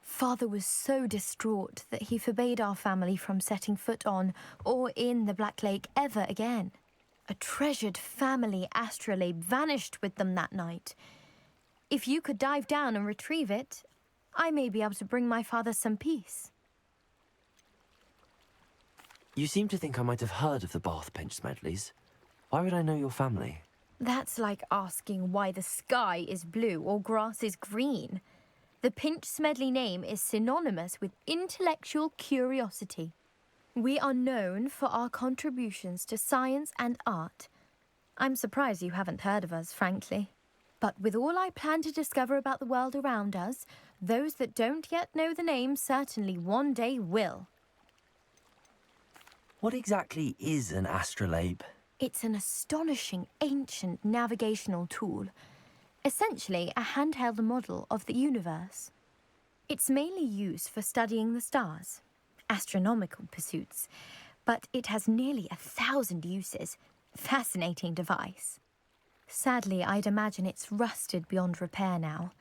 Speaker 21: Father was so distraught that he forbade our family from setting foot on or in the Black Lake ever again. A treasured family astrolabe vanished with them that night. If you could dive down and retrieve it, I may be able to bring my father some peace.
Speaker 8: You seem to think I might have heard of the Bath Pinch Smedleys. Why would I know your family?
Speaker 21: That's like asking why the sky is blue or grass is green. The Pinch Smedley name is synonymous with intellectual curiosity. We are known for our contributions to science and art. I'm surprised you haven't heard of us, frankly. But with all I plan to discover about the world around us, those that don't yet know the name certainly one day will.
Speaker 8: What exactly is an astrolabe?
Speaker 21: It's an astonishing ancient navigational tool. Essentially, a handheld model of the universe. It's mainly used for studying the stars, astronomical pursuits, but it has nearly 1,000 uses. Fascinating device. Sadly, I'd imagine it's rusted beyond repair now.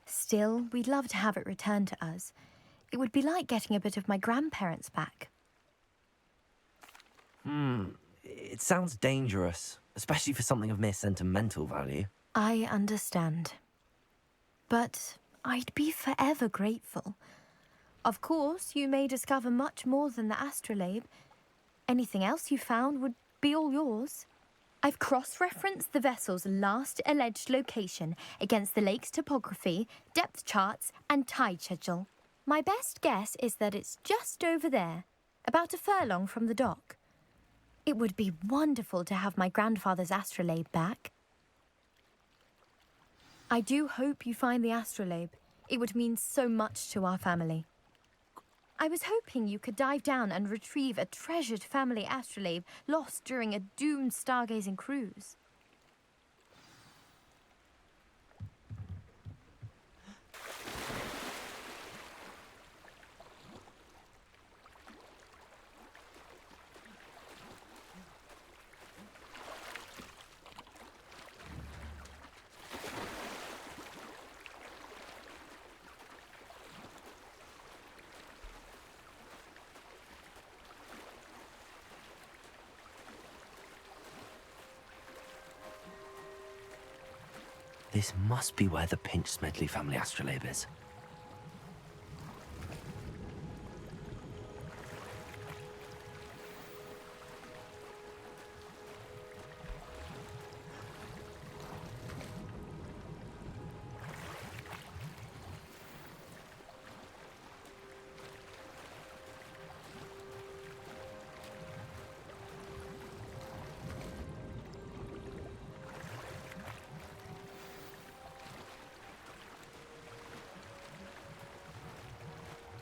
Speaker 21: Still, we'd love to have it returned to us. It would be like getting a bit of my grandparents back.
Speaker 8: It sounds dangerous, especially for something of mere sentimental value.
Speaker 21: I understand. But I'd be forever grateful. Of course, you may discover much more than the astrolabe. Anything else you found would be all yours. I've cross-referenced the vessel's last alleged location against the lake's topography, depth charts, and tide schedule. My best guess is that it's just over there, about a furlong from the dock. It would be wonderful to have my grandfather's astrolabe back. I do hope you find the astrolabe. It would mean so much to our family. I was hoping you could dive down and retrieve a treasured family astrolabe lost during a doomed stargazing cruise.
Speaker 8: This must be where the Pinch Smedley family astrolabe is.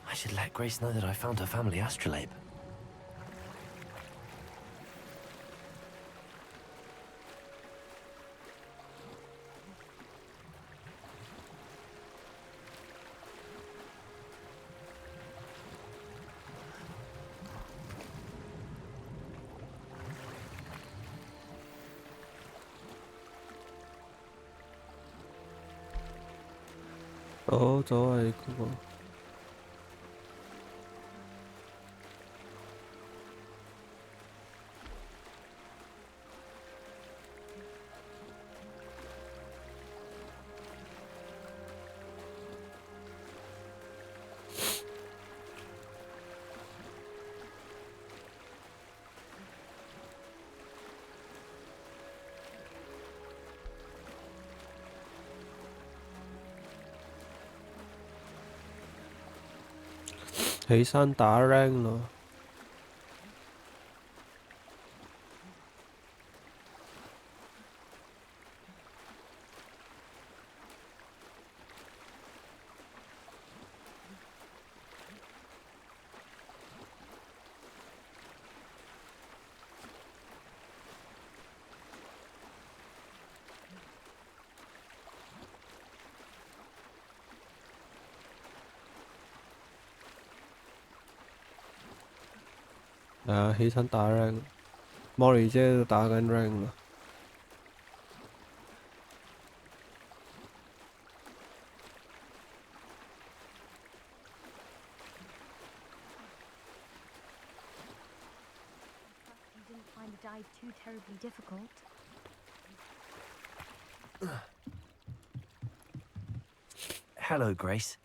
Speaker 8: I should let Grace know that I found her family astrolabe.
Speaker 2: 저 아이 그거. Thủy San打 rank 咯起身打 rank， Mori 姐都打緊 rank 啦。
Speaker 21: You didn't find the dive too terribly difficult.
Speaker 8: Hello, Grace.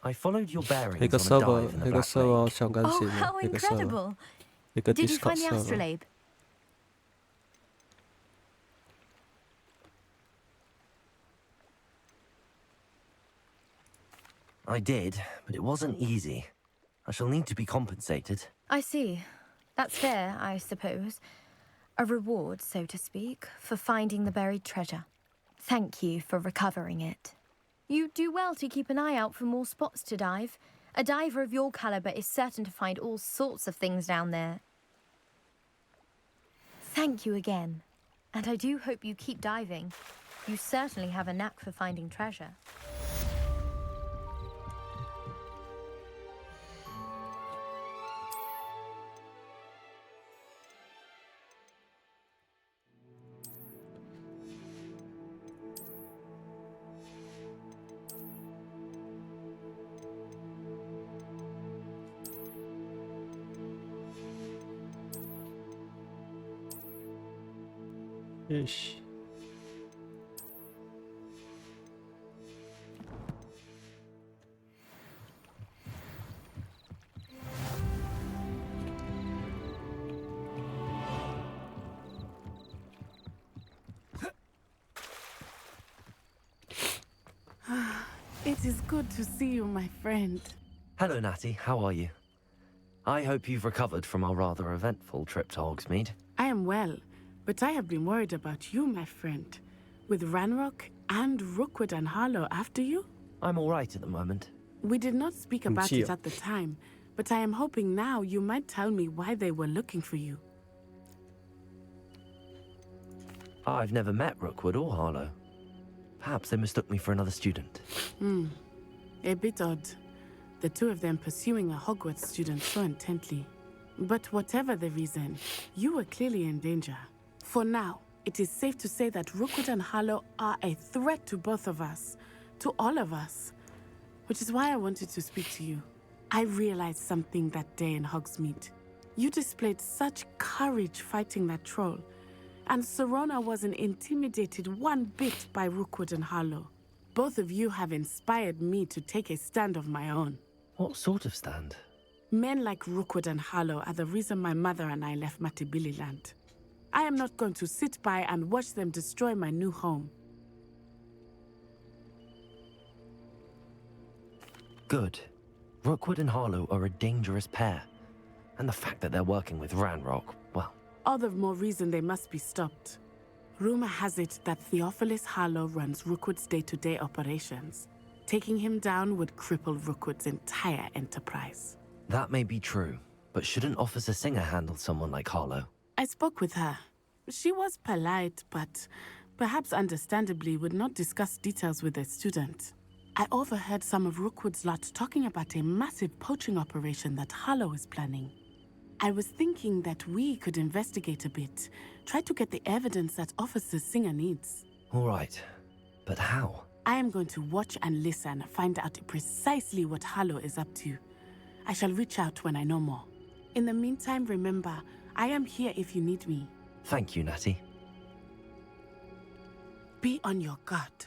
Speaker 8: I followed your bearings
Speaker 2: 你個
Speaker 8: on a dive
Speaker 2: server
Speaker 8: in the
Speaker 2: 你個
Speaker 8: Black
Speaker 2: server
Speaker 8: Lake.
Speaker 2: 上緊
Speaker 21: Oh,
Speaker 2: 線啊！
Speaker 21: how
Speaker 2: 你個 server
Speaker 21: incredible!
Speaker 2: 你個
Speaker 21: Did you
Speaker 2: Discord
Speaker 21: find the
Speaker 2: server
Speaker 21: astrolabe?
Speaker 8: I did, but it wasn't easy. I shall need to be compensated.
Speaker 21: I see. That's fair, I suppose. A reward, so to speak, for finding the buried treasure. Thank you for recovering it. You do well to keep an eye out for more spots to dive. A diver of your caliber is certain to find all sorts of things down there. Thank you again. And I do hope you keep diving. You certainly have a knack for finding treasure.
Speaker 2: Ish.
Speaker 10: It is good to see you, my friend.
Speaker 8: Hello, Natty. How are you? I hope you've recovered from our rather eventful trip to Hogsmeade.
Speaker 10: I am well, but I have been worried about you, my friend. With Ranrock and Rookwood and Harlow after you?
Speaker 8: I'm all right at the moment.
Speaker 10: We did not speak about it at the time, but I am hoping now you might tell me why they were looking for you.
Speaker 8: I've never met Rookwood or Harlow. Perhaps they mistook me for another student.
Speaker 10: A bit odd. The two of them pursuing a Hogwarts student so intently. But whatever the reason, you were clearly in danger. For now, it is safe to say that Rookwood and Harlow are a threat to both of us, to all of us. Which is why I wanted to speak to you. I realized something that day in Hogsmeade. You displayed such courage fighting that troll, and Serona wasn't intimidated one bit by Rookwood and Harlow. Both of you have inspired me to take a stand of my own.
Speaker 8: What sort of stand?
Speaker 10: Men like Rookwood and Harlow are the reason my mother and I left Matibili land. I am not going to sit by and watch them destroy my new home.
Speaker 8: Good. Rookwood and Harlow are a dangerous pair. And the fact that they're working with Ranrock, well...
Speaker 10: All the more reason they must be stopped. Rumor has it that Theophilus Harlow runs Rookwood's day-to-day operations. Taking him down would cripple Rookwood's entire enterprise.
Speaker 8: That may be true, but shouldn't Officer Singer handle someone like Harlow?
Speaker 10: I spoke with her. She was polite, but perhaps understandably would not discuss details with a student. I overheard some of Rookwood's lot talking about a massive poaching operation that Harlow is planning. I was thinking that we could investigate a bit, try to get the evidence that Officer Singer needs.
Speaker 8: All right, but how?
Speaker 10: I am going to watch and listen, find out precisely what Harlow is up to. I shall reach out when I know more. In the meantime, remember, I am here if you need me.
Speaker 8: Thank you, Natty.
Speaker 10: Be on your guard.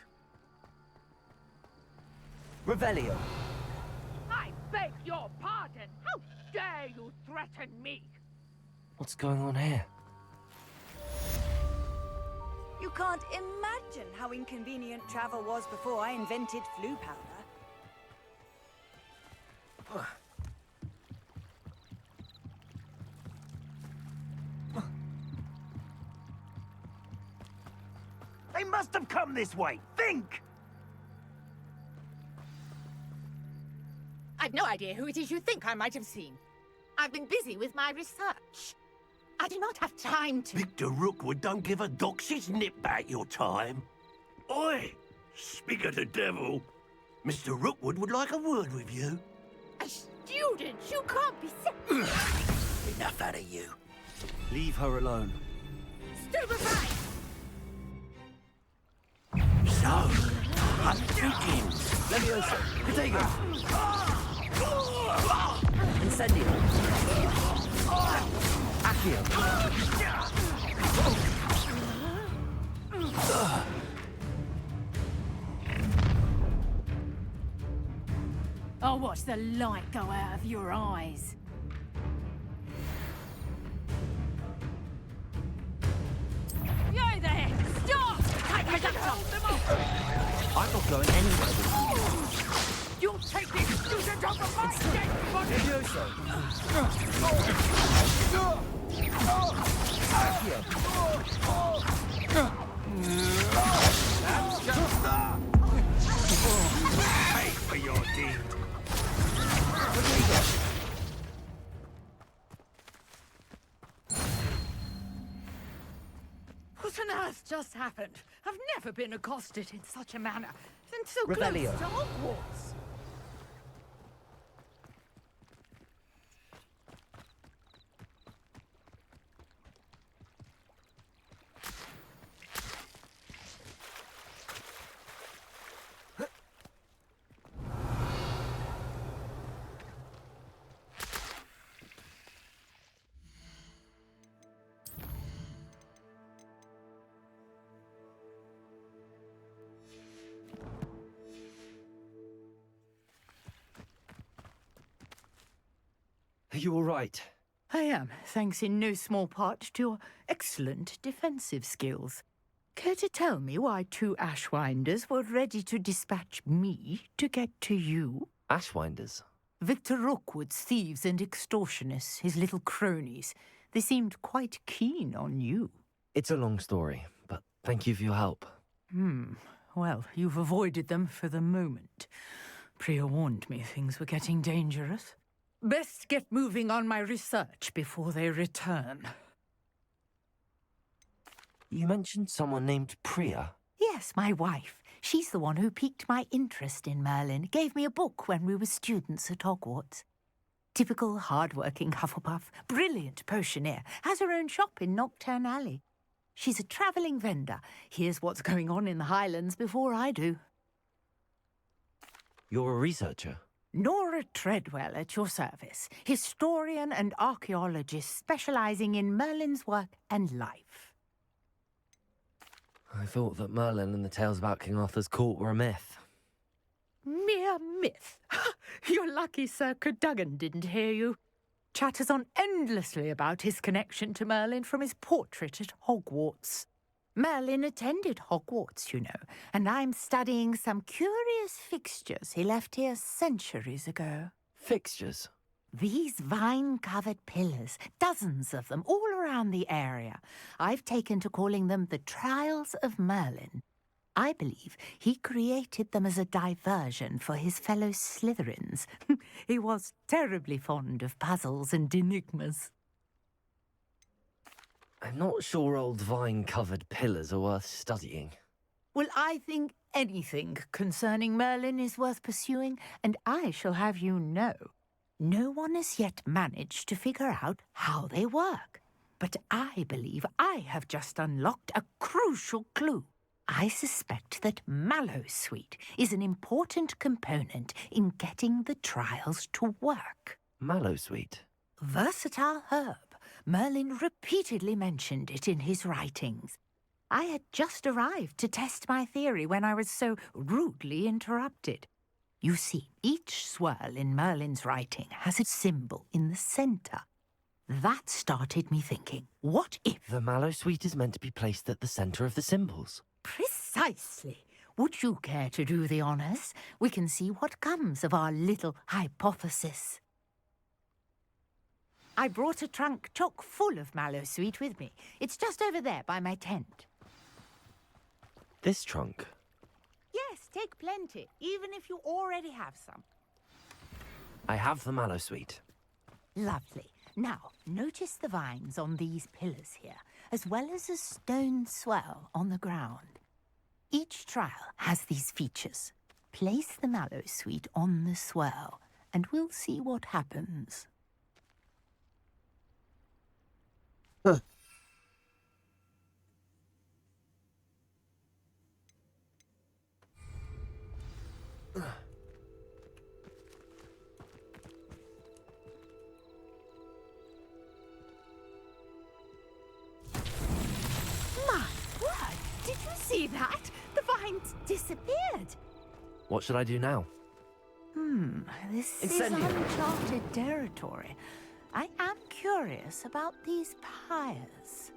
Speaker 3: Revelio.
Speaker 1: I beg your pardon. How dare you threaten me?
Speaker 8: What's going on here?
Speaker 22: You can't imagine how inconvenient travel was before I invented flu powder.
Speaker 3: They must have come this way. Think!
Speaker 1: I've no idea who it is you think I might have seen. I've been busy with my research. I do not have time to...
Speaker 23: Victor Rookwood don't give a doxy's nip back your time. Oi! Speak of the devil. Mr. Rookwood would like a word with you.
Speaker 1: A student? You can't be...
Speaker 23: Enough out of you.
Speaker 18: Leave her alone.
Speaker 1: Stupefy!
Speaker 23: So, hunt begins.
Speaker 18: Leviosa, Protego. Incendio. Accio.
Speaker 7: I'll watch the light go out of your eyes. You there! Stop! Take me down!
Speaker 18: I'm not going anywhere with you.
Speaker 7: You'll take this student off of my dead body!
Speaker 18: Leviosa.
Speaker 23: That's just that. Pay for your deed.
Speaker 1: What on earth just happened? I've never been accosted in such a manner. And so
Speaker 18: Revelio.
Speaker 1: close to Hogwarts.
Speaker 18: Are you all right?
Speaker 11: I am, thanks in no small part to your excellent defensive skills. Care to tell me why 2 Ashwinders were ready to dispatch me to get to you?
Speaker 8: Ashwinders?
Speaker 11: Victor Rookwood's thieves and extortionists, his little cronies. They seemed quite keen on you.
Speaker 8: It's a long story, but thank you for your help.
Speaker 11: Well, you've avoided them for the moment. Priya warned me things were getting dangerous. Best get moving on my research before they return.
Speaker 8: You mentioned someone named Priya.
Speaker 11: Yes, my wife. She's the one who piqued my interest in Merlin. Gave me a book when we were students at Hogwarts. Typical hard-working Hufflepuff, brilliant potioneer, has her own shop in Nocturne Alley. She's a travelling vendor. Hears what's going on in the Highlands before I do.
Speaker 8: You're a researcher?
Speaker 11: Nora Treadwell at your service, historian and archaeologist specialising in Merlin's work and life.
Speaker 8: I thought that Merlin and the tales about King Arthur's court were a myth.
Speaker 11: Mere myth. You're lucky Sir Cadogan didn't hear you. Chatters on endlessly about his connection to Merlin from his portrait at Hogwarts. Merlin attended Hogwarts, you know, and I'm studying some curious fixtures he left here centuries ago.
Speaker 8: Fixtures?
Speaker 11: These vine-covered pillars, dozens of them, all around the area. I've taken to calling them the Trials of Merlin. I believe he created them as a diversion for his fellow Slytherins. He was terribly fond of puzzles and enigmas.
Speaker 8: I'm not sure old vine-covered pillars are worth studying.
Speaker 11: Well, I think anything concerning Merlin is worth pursuing, and I shall have you know, no one has yet managed to figure out how they work. But I believe I have just unlocked a crucial clue. I suspect that Mallowsweet is an important component in getting the trials to work.
Speaker 8: Mallowsweet?
Speaker 11: Versatile herb. Merlin repeatedly mentioned it in his writings. I had just arrived to test my theory when I was so rudely interrupted. You see, each swirl in Merlin's writing has a symbol in the centre. That started me thinking, what if...
Speaker 8: The Mallowsweet is meant to be placed at the centre of the symbols.
Speaker 11: Precisely. Would you care to do the honours? We can see what comes of our little hypothesis. I brought a trunk chock full of Mallowsweet with me. It's just over there by my tent.
Speaker 8: This trunk?
Speaker 11: Yes, take plenty, even if you already have some.
Speaker 8: I have the Mallowsweet.
Speaker 11: Lovely. Now, notice the vines on these pillars here, as well as a stone swell on the ground. Each trial has these features. Place the Mallowsweet on the swirl, and we'll see what happens. My word! Did you see that? The vines disappeared.
Speaker 8: What should I do now?
Speaker 11: This
Speaker 8: Incendio.
Speaker 11: is uncharted territory. I am curious about these pyres.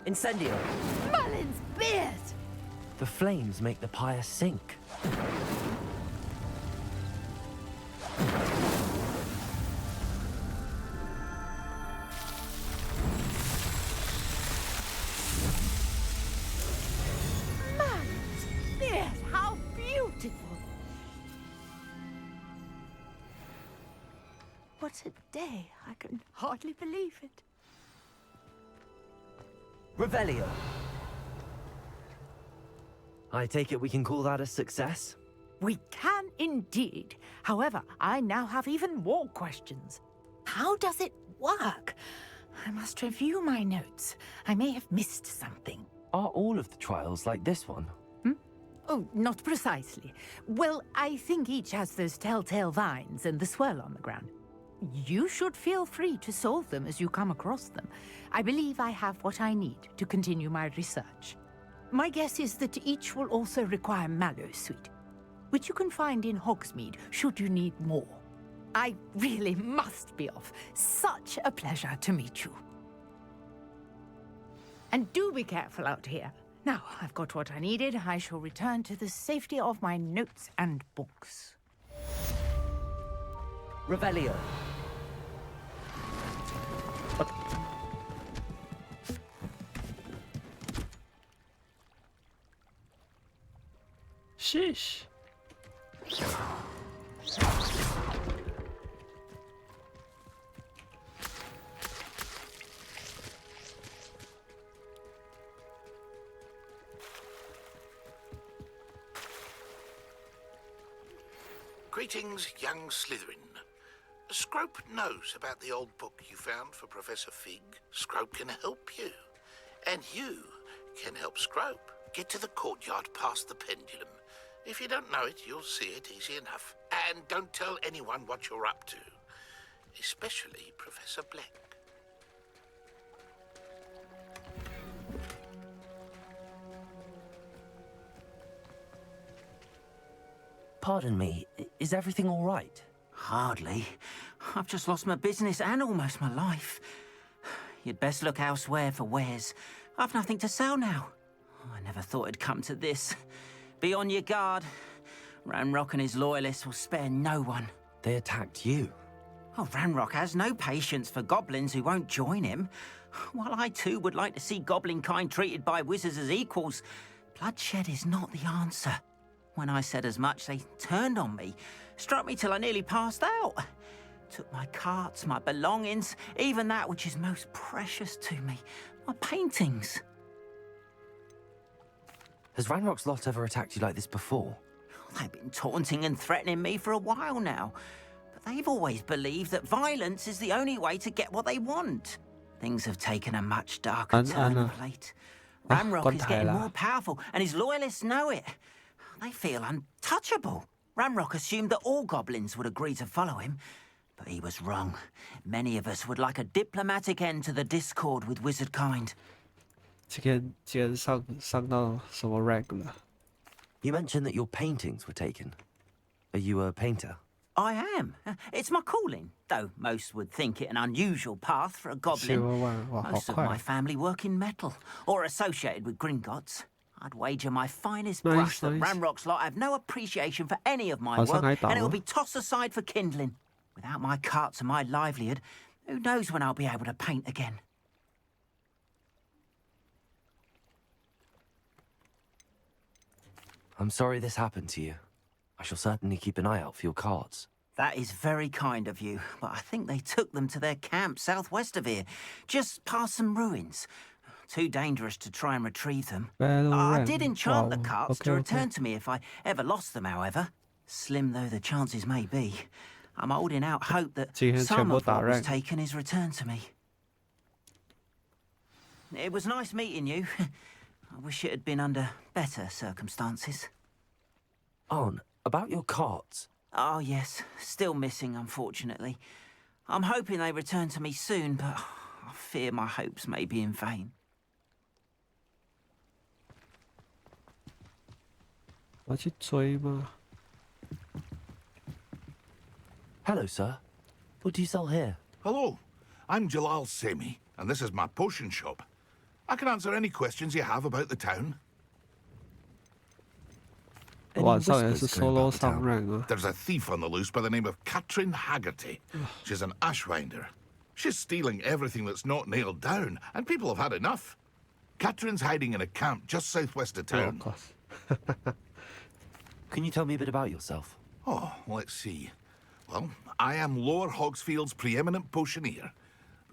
Speaker 8: Incendio!
Speaker 11: Merlin's beard!
Speaker 8: The flames make the pyre sink.
Speaker 11: Merlin's beard! How beautiful! What a day. I can hardly believe it.
Speaker 8: Revelio. I take it we can call that a success?
Speaker 11: We can indeed. However, I now have even more questions. How does it work? I must review my notes. I may have missed something.
Speaker 8: Are all of the trials like this one?
Speaker 11: Oh, not precisely. Well, I think each has those telltale vines and the swirl on the ground. You should feel free to solve them as you come across them. I believe I have what I need to continue my research. My guess is that each will also require Mallowsweet, which you can find in Hogsmeade should you need more. I really must be off. Such a pleasure to meet you. And do be careful out here. Now, I've got what I needed. I shall return to the safety of my notes and books.
Speaker 8: Revelio.
Speaker 2: Sheesh.
Speaker 13: Greetings, young Slytherin. Scrope knows about the old book you found for Professor Fig. Scrope can help you. And you can help Scrope. Get to the courtyard past the pendulum. If you don't know it, you'll see it easy enough. And don't tell anyone what you're up to. Especially Professor Black.
Speaker 8: Pardon me, is everything all right?
Speaker 17: Hardly. I've just lost my business and almost my life. You'd best look elsewhere for wares. I've nothing to sell now. I never thought it'd come to this. Be on your guard. Ranrock and his loyalists will spare no one.
Speaker 8: They attacked you?
Speaker 17: Oh, Ranrock has no patience for goblins who won't join him. While I too would like to see goblin kind treated by wizards as equals, bloodshed is not the answer. When I said as much, they turned on me, struck me till I nearly passed out. Took my carts, my belongings, even that which is most precious to me, my paintings.
Speaker 8: Has Ranrock's lot ever attacked you like this before?
Speaker 17: They've been taunting and threatening me for a while now, but they've always believed that violence is the only way to get what they want. Things have taken a much darker turn of late. Ranrock is getting more powerful, and his loyalists know it. They feel untouchable. Ranrock assumed that all goblins would agree to follow him, but he was wrong. Many of us would like a diplomatic end to the discord with wizard kind.
Speaker 2: 这个上到什么 rank 了？
Speaker 8: You mentioned that your paintings were taken. Are you a painter?
Speaker 17: I am. It's my calling, though most would think it an unusual path for a goblin. Most of my family work in metal, or associated with Gringotts. I'd wager my finest brush that Ranrock's lot have no appreciation for any of my work, and it will be tossed aside for kindling. Without my carts and my livelihood, who knows when I'll be able to paint again?
Speaker 8: I'm sorry this happened to you. I shall certainly keep an eye out for your cards.
Speaker 17: That is very kind of you, but I think they took them to their camp southwest of here, just past some ruins. Too dangerous to try and retrieve them. I did enchant the carts to return to me if I ever lost them, however. Slim though the chances may be, I'm holding out hope that
Speaker 2: 今天全
Speaker 17: some
Speaker 2: 部
Speaker 17: of
Speaker 2: 打
Speaker 17: what was
Speaker 2: rank
Speaker 17: taken is returned to me. It was nice meeting you. I wish it had been under better circumstances.
Speaker 8: Arn, about your carts.
Speaker 17: Oh, yes. Still missing, unfortunately. I'm hoping they return to me soon, but I fear my hopes may be in vain.
Speaker 2: 我去追吗？
Speaker 8: Hello, sir. What do you sell here?
Speaker 13: Hello, I'm Jalal Semi, and this is my potion shop. I can answer any questions you have about the town.
Speaker 2: 晚上也是 solo 上 rank 啊。
Speaker 13: There's a thief on the loose by the name of Katrin Haggerty. She's an ashwinder. She's stealing everything that's not nailed down, and people have had enough. Katrin's hiding in a camp just southwest of town.
Speaker 8: Can you tell me a bit about yourself?
Speaker 13: Oh, let's see. Well, I am Lower Hogsfield's preeminent potioneer.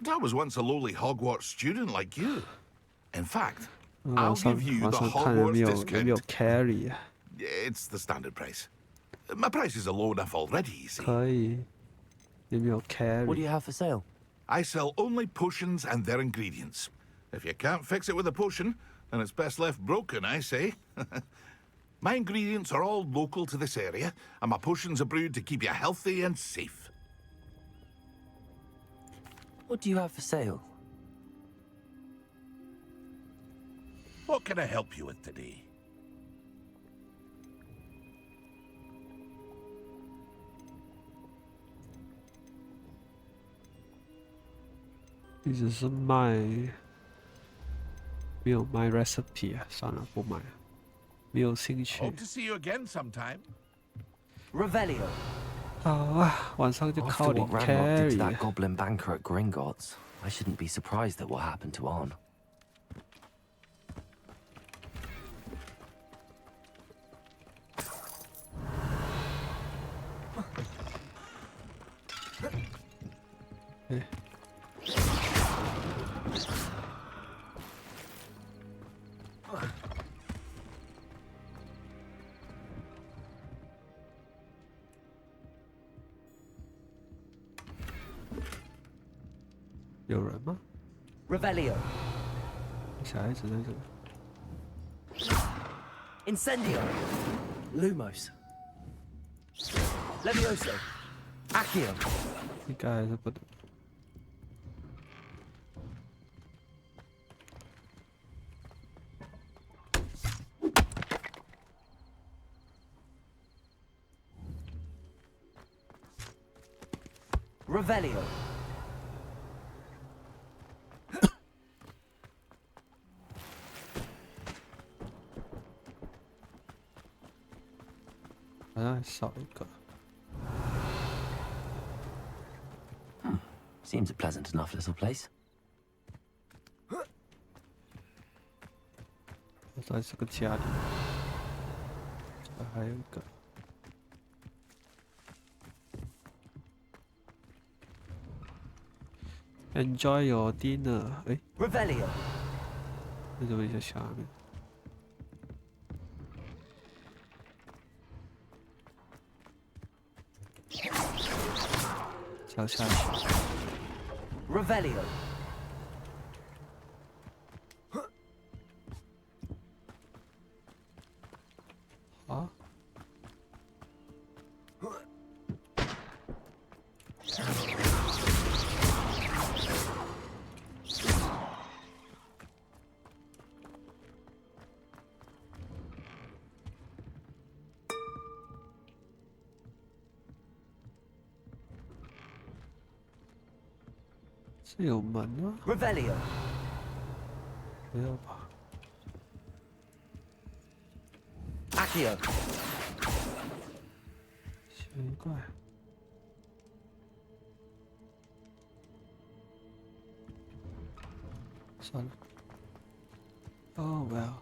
Speaker 13: But I was once a lowly Hogwarts student like you. In fact, I'll give you the Hogwarts discount.
Speaker 2: carry
Speaker 13: It's the standard price. My prices are low enough already, you see.
Speaker 2: 可以，有没有 carry？
Speaker 8: What do you have for sale?
Speaker 13: I sell only potions and their ingredients. If you can't fix it with a potion, then it's best left broken, I say. My ingredients are all local to this area, and my potions are brewed to keep you healthy and safe.
Speaker 8: What do you have for sale?
Speaker 13: What can I help you with today?
Speaker 2: This 一直是卖，没有卖 recipe 啊，算了，不买了，没有兴趣。
Speaker 13: Hope to see you again sometime.
Speaker 18: Revelio.
Speaker 2: 好啊，晚上就
Speaker 8: After
Speaker 2: 靠你
Speaker 8: what Ranrock did to
Speaker 2: carry。
Speaker 8: that goblin banker at Gringotts, I shouldn't be surprised at what happened to Arn.
Speaker 2: Eh. 有人吗？
Speaker 18: Revelio.
Speaker 2: 小孩子在这里。
Speaker 18: Incendio. Lumos. Levioso. Accio.
Speaker 2: 应该还是不能。
Speaker 18: Revelio.
Speaker 2: 好像还少一个。
Speaker 8: Seems a pleasant enough little place.
Speaker 2: 我在这个家里，这还有一个。 Enjoy your dinner。哎
Speaker 18: Revelio.
Speaker 2: 为什么在下面？跳下去。
Speaker 18: Revelio.
Speaker 2: 啊？ 是有门吗？
Speaker 18: Revelio.
Speaker 2: 没有吧？
Speaker 18: Accio.
Speaker 2: 奇怪。算了。Oh well。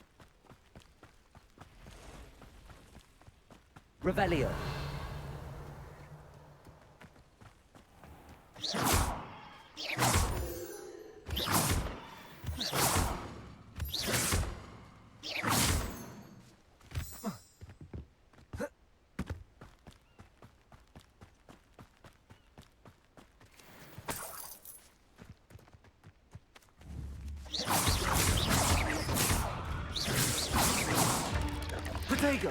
Speaker 8: Arn,
Speaker 18: Revelio. Protego.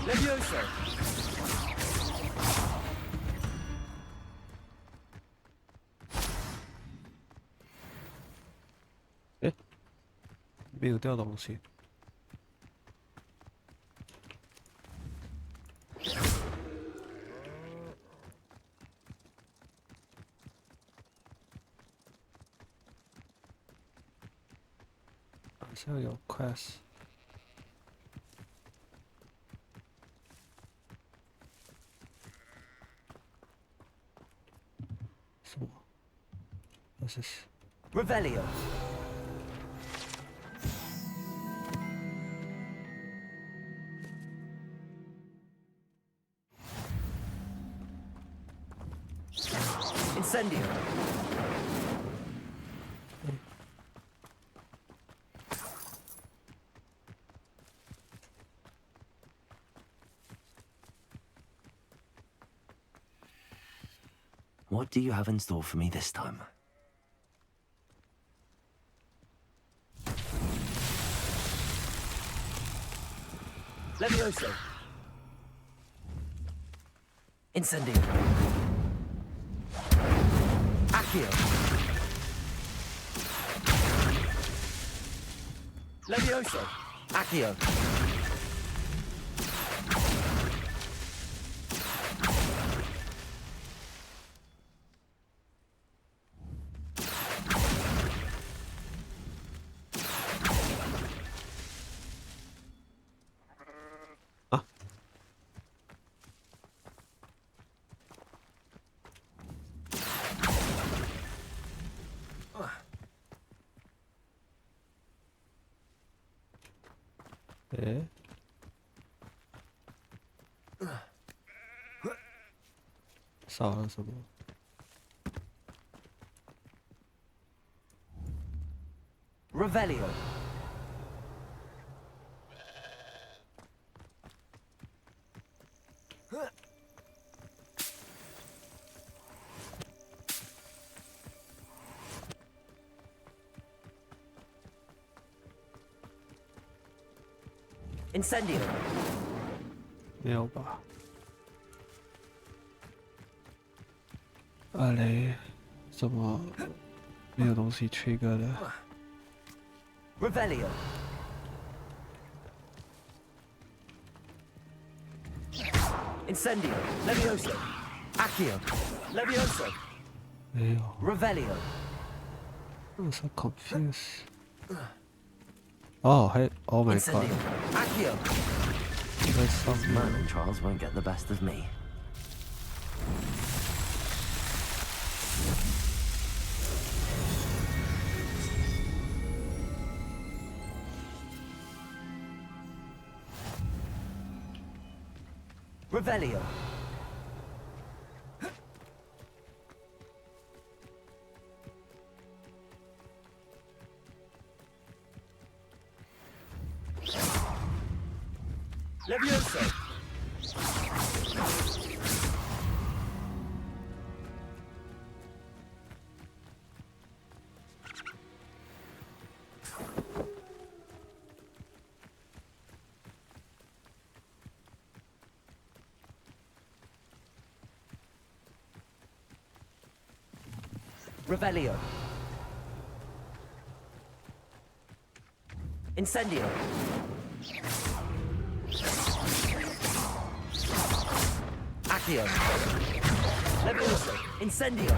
Speaker 18: Levioso.
Speaker 2: 诶，没有掉东西。好像有 quest。什么？这是
Speaker 18: Revelio. Incendio.
Speaker 8: What do you have in store for me this time?
Speaker 18: Levioso. Incendio. Accio. Levioso. Accio.
Speaker 2: Eh? Sağ什么？
Speaker 18: Revelio. Incendio.
Speaker 2: 没有吧？阿雷，怎么没有东西 trigger 的？
Speaker 18: Revelio. Incendio. Levioso. Accio. Levioso.
Speaker 2: 没有。
Speaker 18: Revelio.
Speaker 2: I'm so confused. Oh, hey! Oh my god.
Speaker 18: Accio.
Speaker 2: There's some
Speaker 8: Merlin trials won't get the best of me.
Speaker 18: Revelio. Levioso. Revelio. Incendio. Accio. Levioso. Incendio.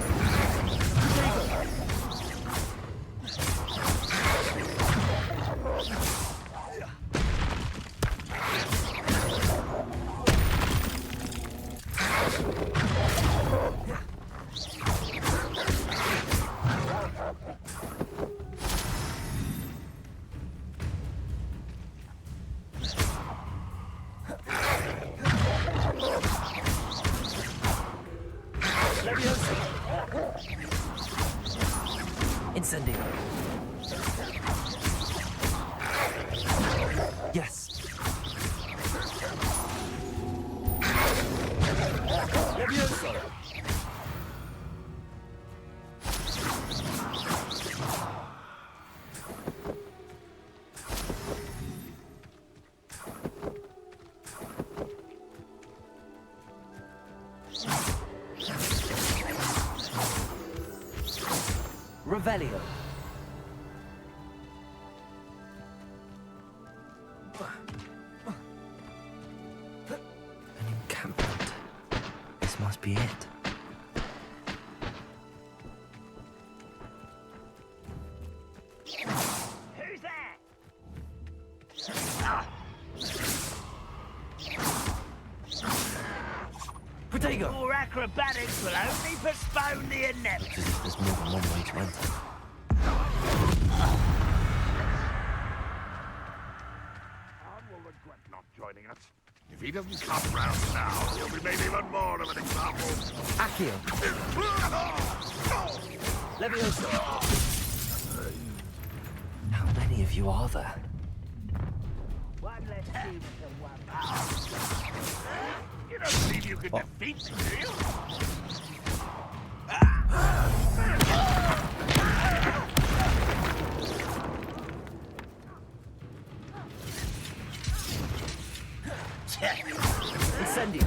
Speaker 18: Revelio.
Speaker 8: An encampment. This must be it.
Speaker 3: Who's there?
Speaker 8: Protego!
Speaker 3: More acrobatics will only postpone the inevitable.
Speaker 8: There's more than one way to enter.
Speaker 13: Khan will regret not joining us. If he doesn't come round now, he'll be made even more of an example.
Speaker 18: Accio. Levioso.
Speaker 8: How many of you are there?
Speaker 3: One less human than one. You don't believe you can defeat me, do you?
Speaker 18: Incendio.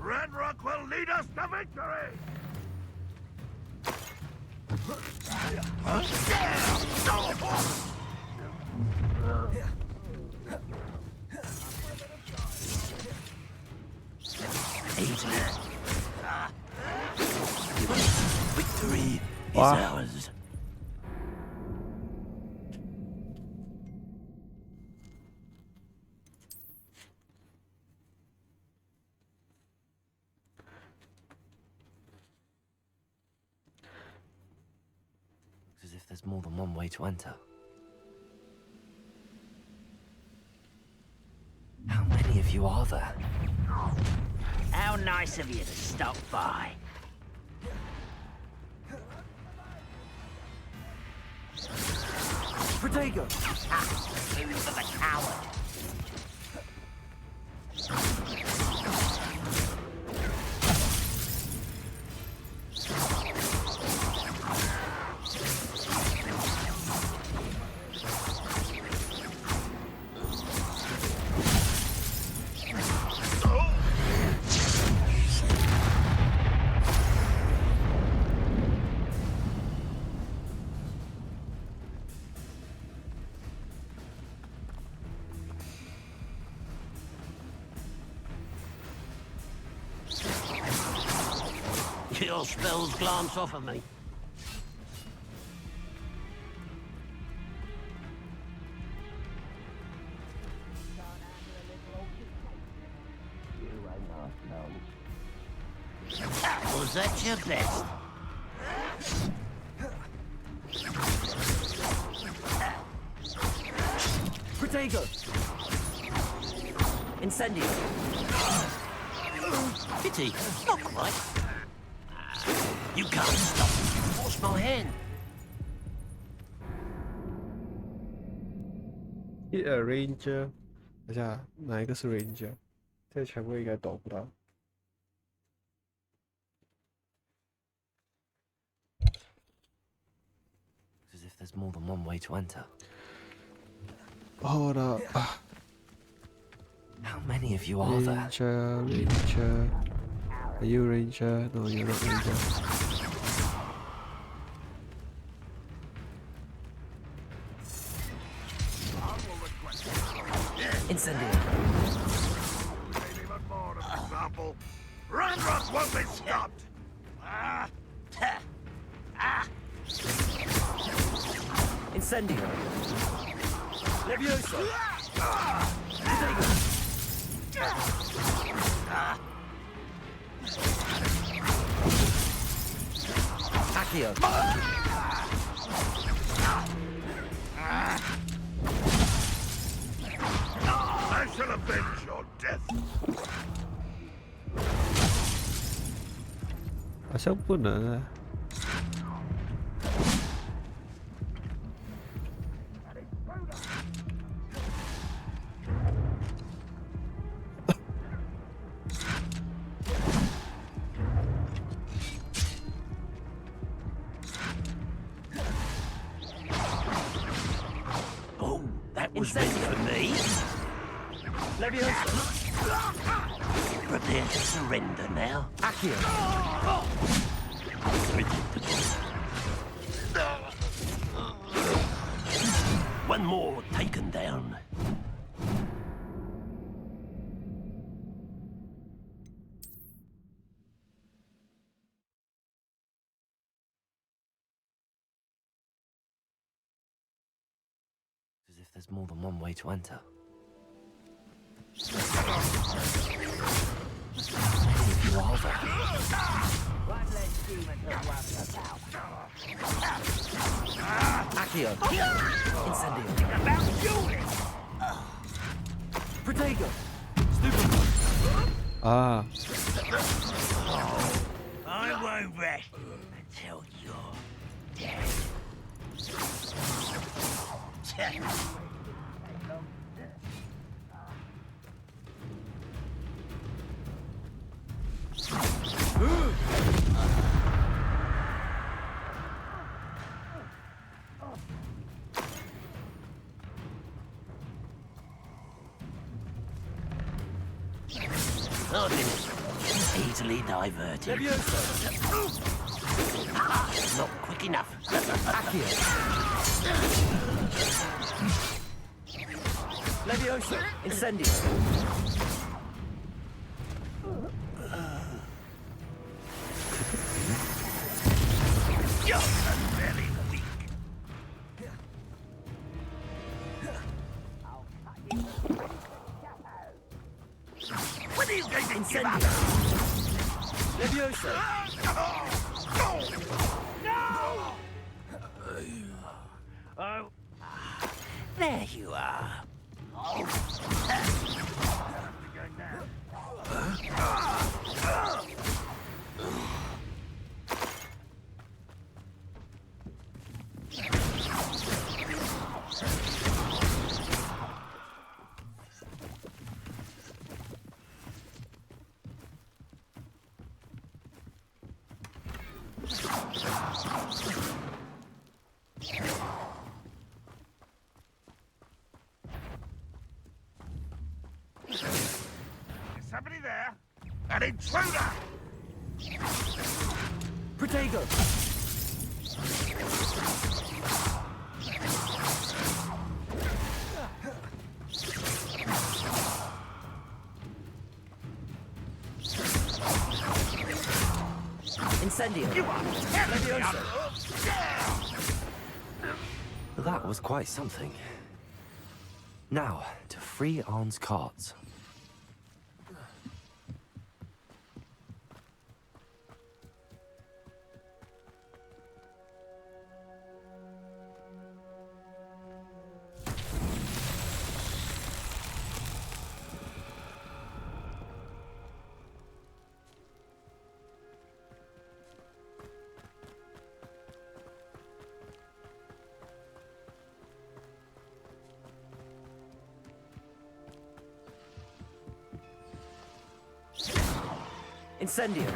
Speaker 13: Ranrock will lead us to victory!
Speaker 23: Victory is
Speaker 2: Wow.
Speaker 23: ours.
Speaker 8: As if there's more than one way to enter. How many of you are there?
Speaker 14: How nice of you to stop by.
Speaker 18: Protego.
Speaker 14: Food for the coward.
Speaker 23: Your spells glance off of me.
Speaker 14: Was that your best?
Speaker 18: Protego. Incendio.
Speaker 14: Pity, not quite. You can't stop me. Force my hand.
Speaker 2: Hit a ranger，等下哪一个是 ranger？ 这个全部应该躲不到。
Speaker 8: As if there's more than one way to enter.
Speaker 2: Hold up.
Speaker 8: How many of you are there?
Speaker 2: Ranger. Are you ranger? No, you're not ranger.
Speaker 18: Incendio.
Speaker 13: Even more of an example. Ranrock won't be stopped!
Speaker 18: Incendio. Levioso. Accio.
Speaker 13: I shall avenge your death.
Speaker 2: 好像不能啊。
Speaker 23: Oh, that was meant for me.
Speaker 18: Levioso.
Speaker 23: Prepare to surrender now.
Speaker 18: Accio.
Speaker 23: One more taken down.
Speaker 8: As if there's more than one way to enter. Accio. Incendio.
Speaker 23: About fueling.
Speaker 8: Protego.
Speaker 2: Ah.
Speaker 23: I won't rest until you're dead. Easily diverted. Not quick enough.
Speaker 8: Levioso. Incendio.
Speaker 23: You're very weak. When are you going to give up?
Speaker 8: Levioso.
Speaker 23: No! There you are.
Speaker 3: Is somebody there? An intruder!
Speaker 8: Protego. Incendio. Levioso. That was quite something. Now, to free Arn's cards. Incendio.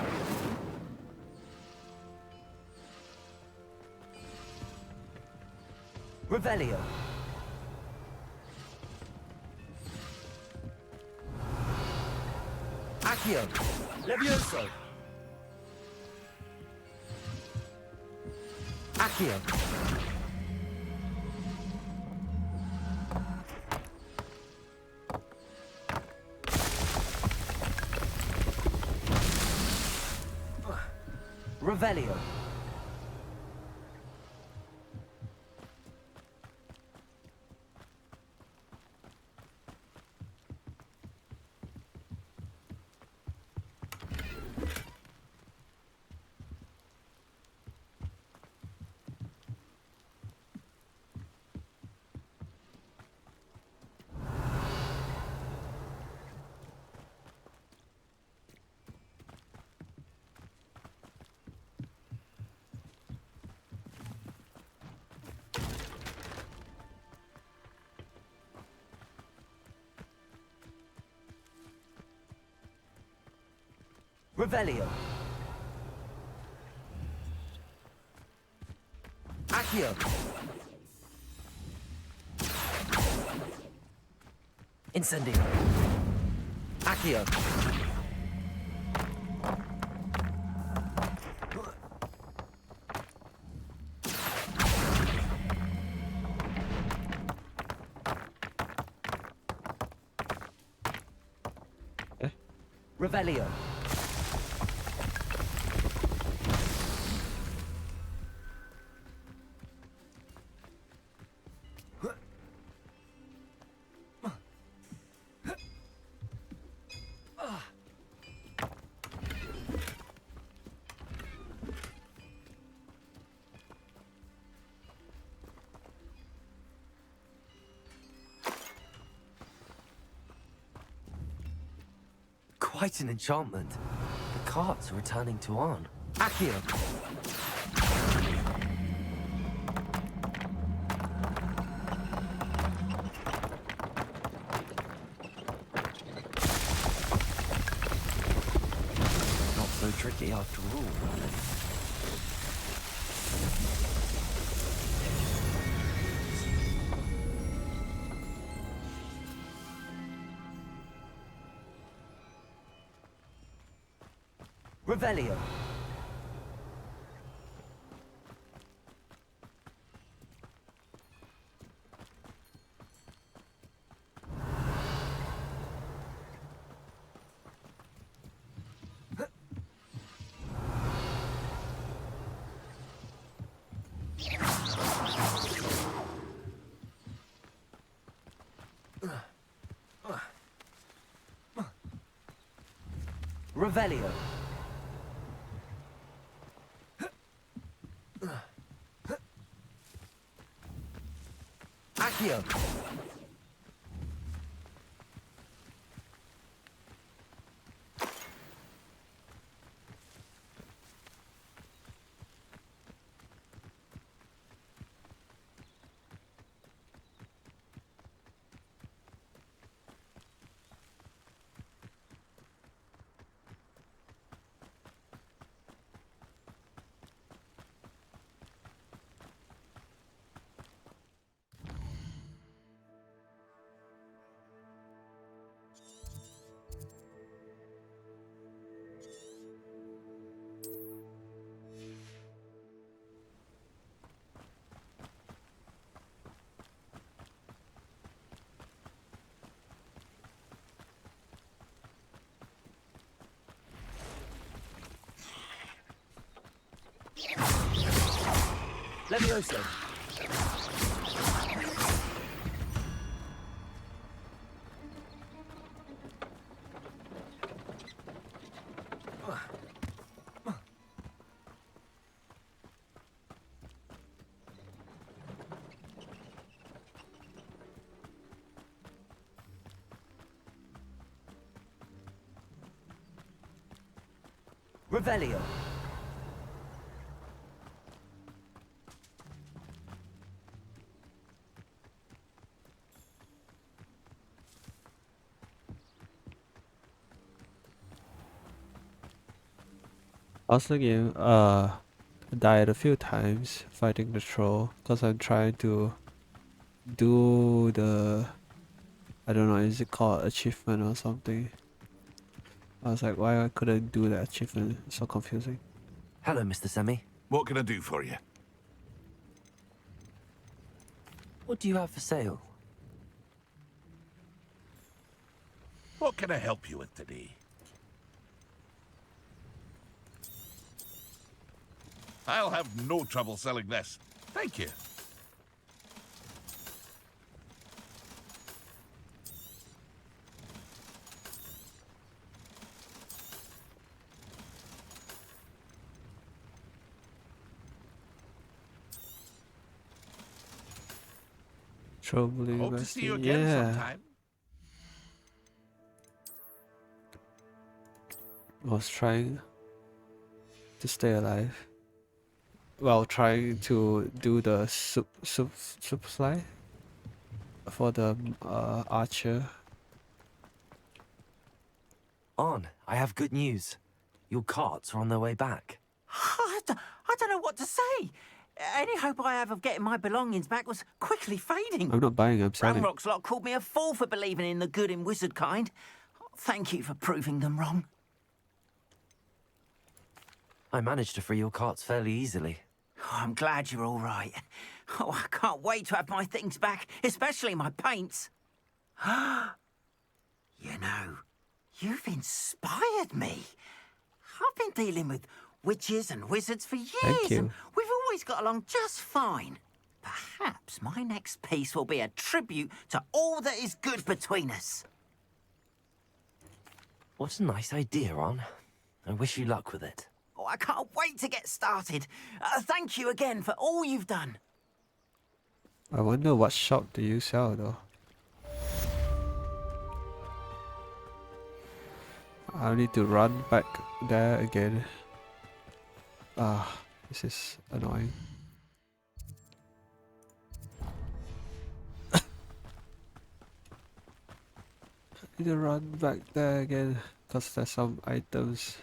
Speaker 8: Revelio. Accio. Levioso. Accio. Revelio. Revelio. Accio. Incendio. Accio.
Speaker 17: Revelio.
Speaker 8: Quite an enchantment. The carts are returning to Arn.
Speaker 17: Accio.
Speaker 8: Not so tricky after all.
Speaker 17: Revelio. Revelio. Accio. Levioso. Revelio.
Speaker 2: I was thinking, died a few times fighting the troll because I'm trying to do the, I don't know, is it called achievement or something? I was like, why I couldn't do that achievement? It's so confusing.
Speaker 8: Hello, Mr. Semi.
Speaker 6: What can I do for you?
Speaker 8: What do you have for sale?
Speaker 6: What can I help you with today? I'll have no trouble selling this. Thank you.
Speaker 2: Troubling.
Speaker 6: Hope to see you again sometime.
Speaker 2: I was trying to stay alive while trying to do the super slide for the archer.
Speaker 8: Arn, I have good news. Your carts are on their way back.
Speaker 17: I don't know what to say. Any hope I have of getting my belongings back was quickly fading.
Speaker 2: I'm not buying, I'm selling.
Speaker 17: Ranrock's lot called me a fool for believing in the good in wizard kind. Thank you for proving them wrong.
Speaker 8: I managed to free your carts fairly easily.
Speaker 17: Oh, I'm glad you're all right. Oh, I can't wait to have my things back, especially my paints. You know, You've inspired me. I've been dealing with witches and wizards for years,
Speaker 2: you.
Speaker 17: and we've always got along just fine. Perhaps my next piece will be a tribute to all that is good between us.
Speaker 8: What a nice idea, Ron. I wish you luck with it.
Speaker 17: Oh, I can't wait to get started. Thank you again for all you've done.
Speaker 2: I wonder what shop do you sell though. I need to run back there again. Ah, this is annoying. I need to run back there again because there's some items.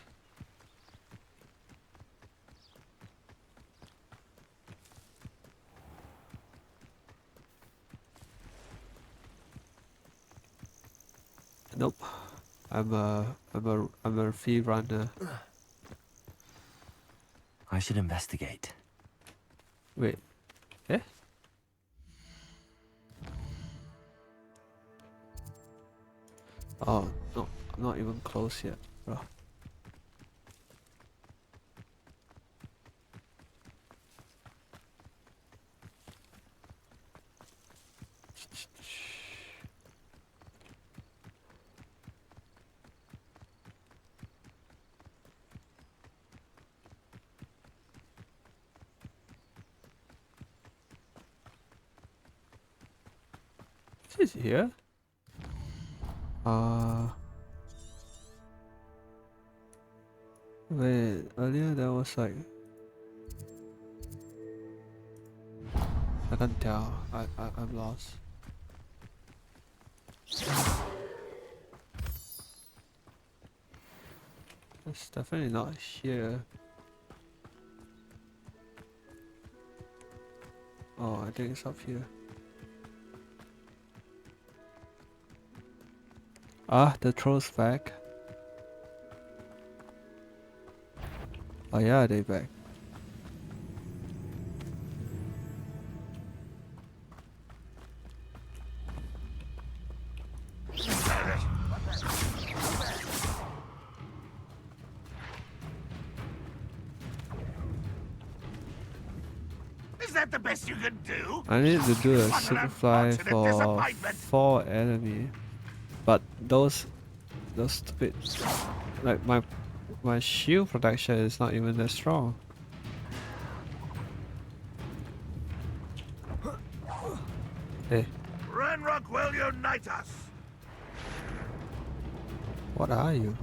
Speaker 2: Nope. I'm a free runner.
Speaker 8: I should investigate.
Speaker 2: Wait. Eh? Oh no, I'm not even close yet, bro. Is it here? Wait, earlier there was like I can't tell. I'm lost. It's definitely not here. Oh, I think it's up here. Ah, the troll's back. Oh yeah, they back.
Speaker 13: Is that the best you can do?
Speaker 2: I need to do a
Speaker 13: What an
Speaker 2: superfly
Speaker 13: unfortunate
Speaker 2: for
Speaker 13: disappointment.
Speaker 2: 4 enemy, but those stupid, like my shield protection is not even that strong. Hey,
Speaker 13: Ranrock will unite us.
Speaker 2: what are you?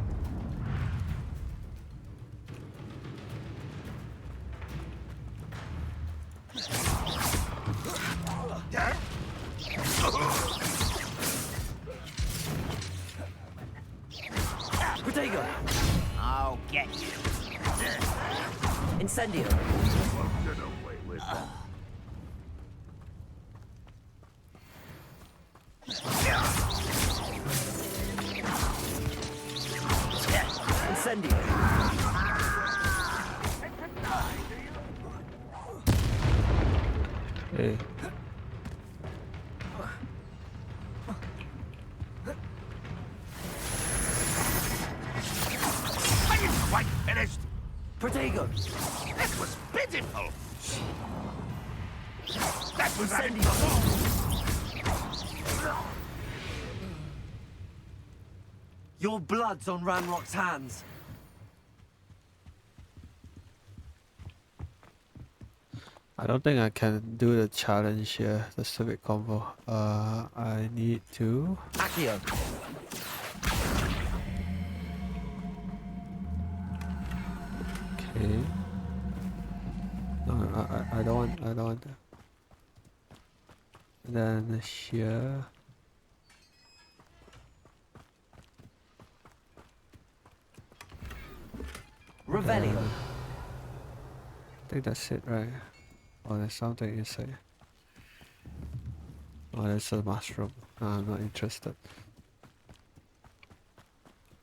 Speaker 18: Protego!
Speaker 17: I'll get you.
Speaker 18: Incendio! Incendio!
Speaker 2: Hey.
Speaker 13: Are you quite finished?
Speaker 18: Protego!
Speaker 13: That was pitiful. That was
Speaker 18: Your blood's on Ranrock's hands.
Speaker 2: I don't think I can do the challenge here, the civic combo. I need to.
Speaker 18: Accio.
Speaker 2: Okay. No, I don't want that. Then here.
Speaker 18: Revelio.
Speaker 2: I think that's it, right? Oh, there's something inside. Oh, there's a mushroom. No, I'm not interested.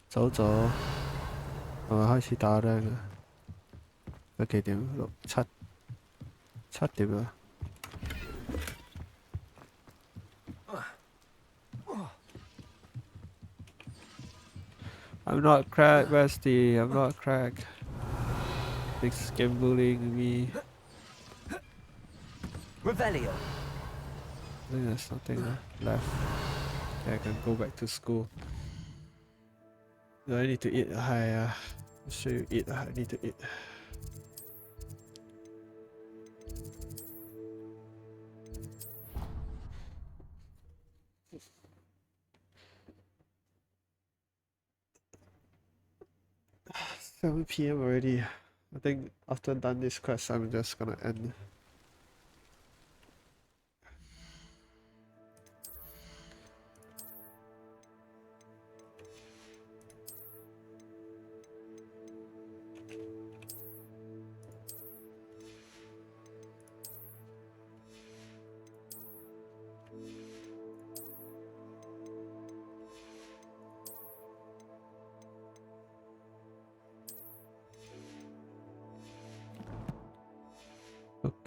Speaker 2: 走咗，係咪開始打咧？佢幾點？6、7點啦。I'm not crack, bestie. I'm not crack. This game bullying me.
Speaker 18: Revelio.
Speaker 2: I think there's nothing left. Okay, I can go back to school. Do I need to eat? I'll show you eat. I need to eat. It's 7 PM already. I think after done this quest, I'm just gonna end.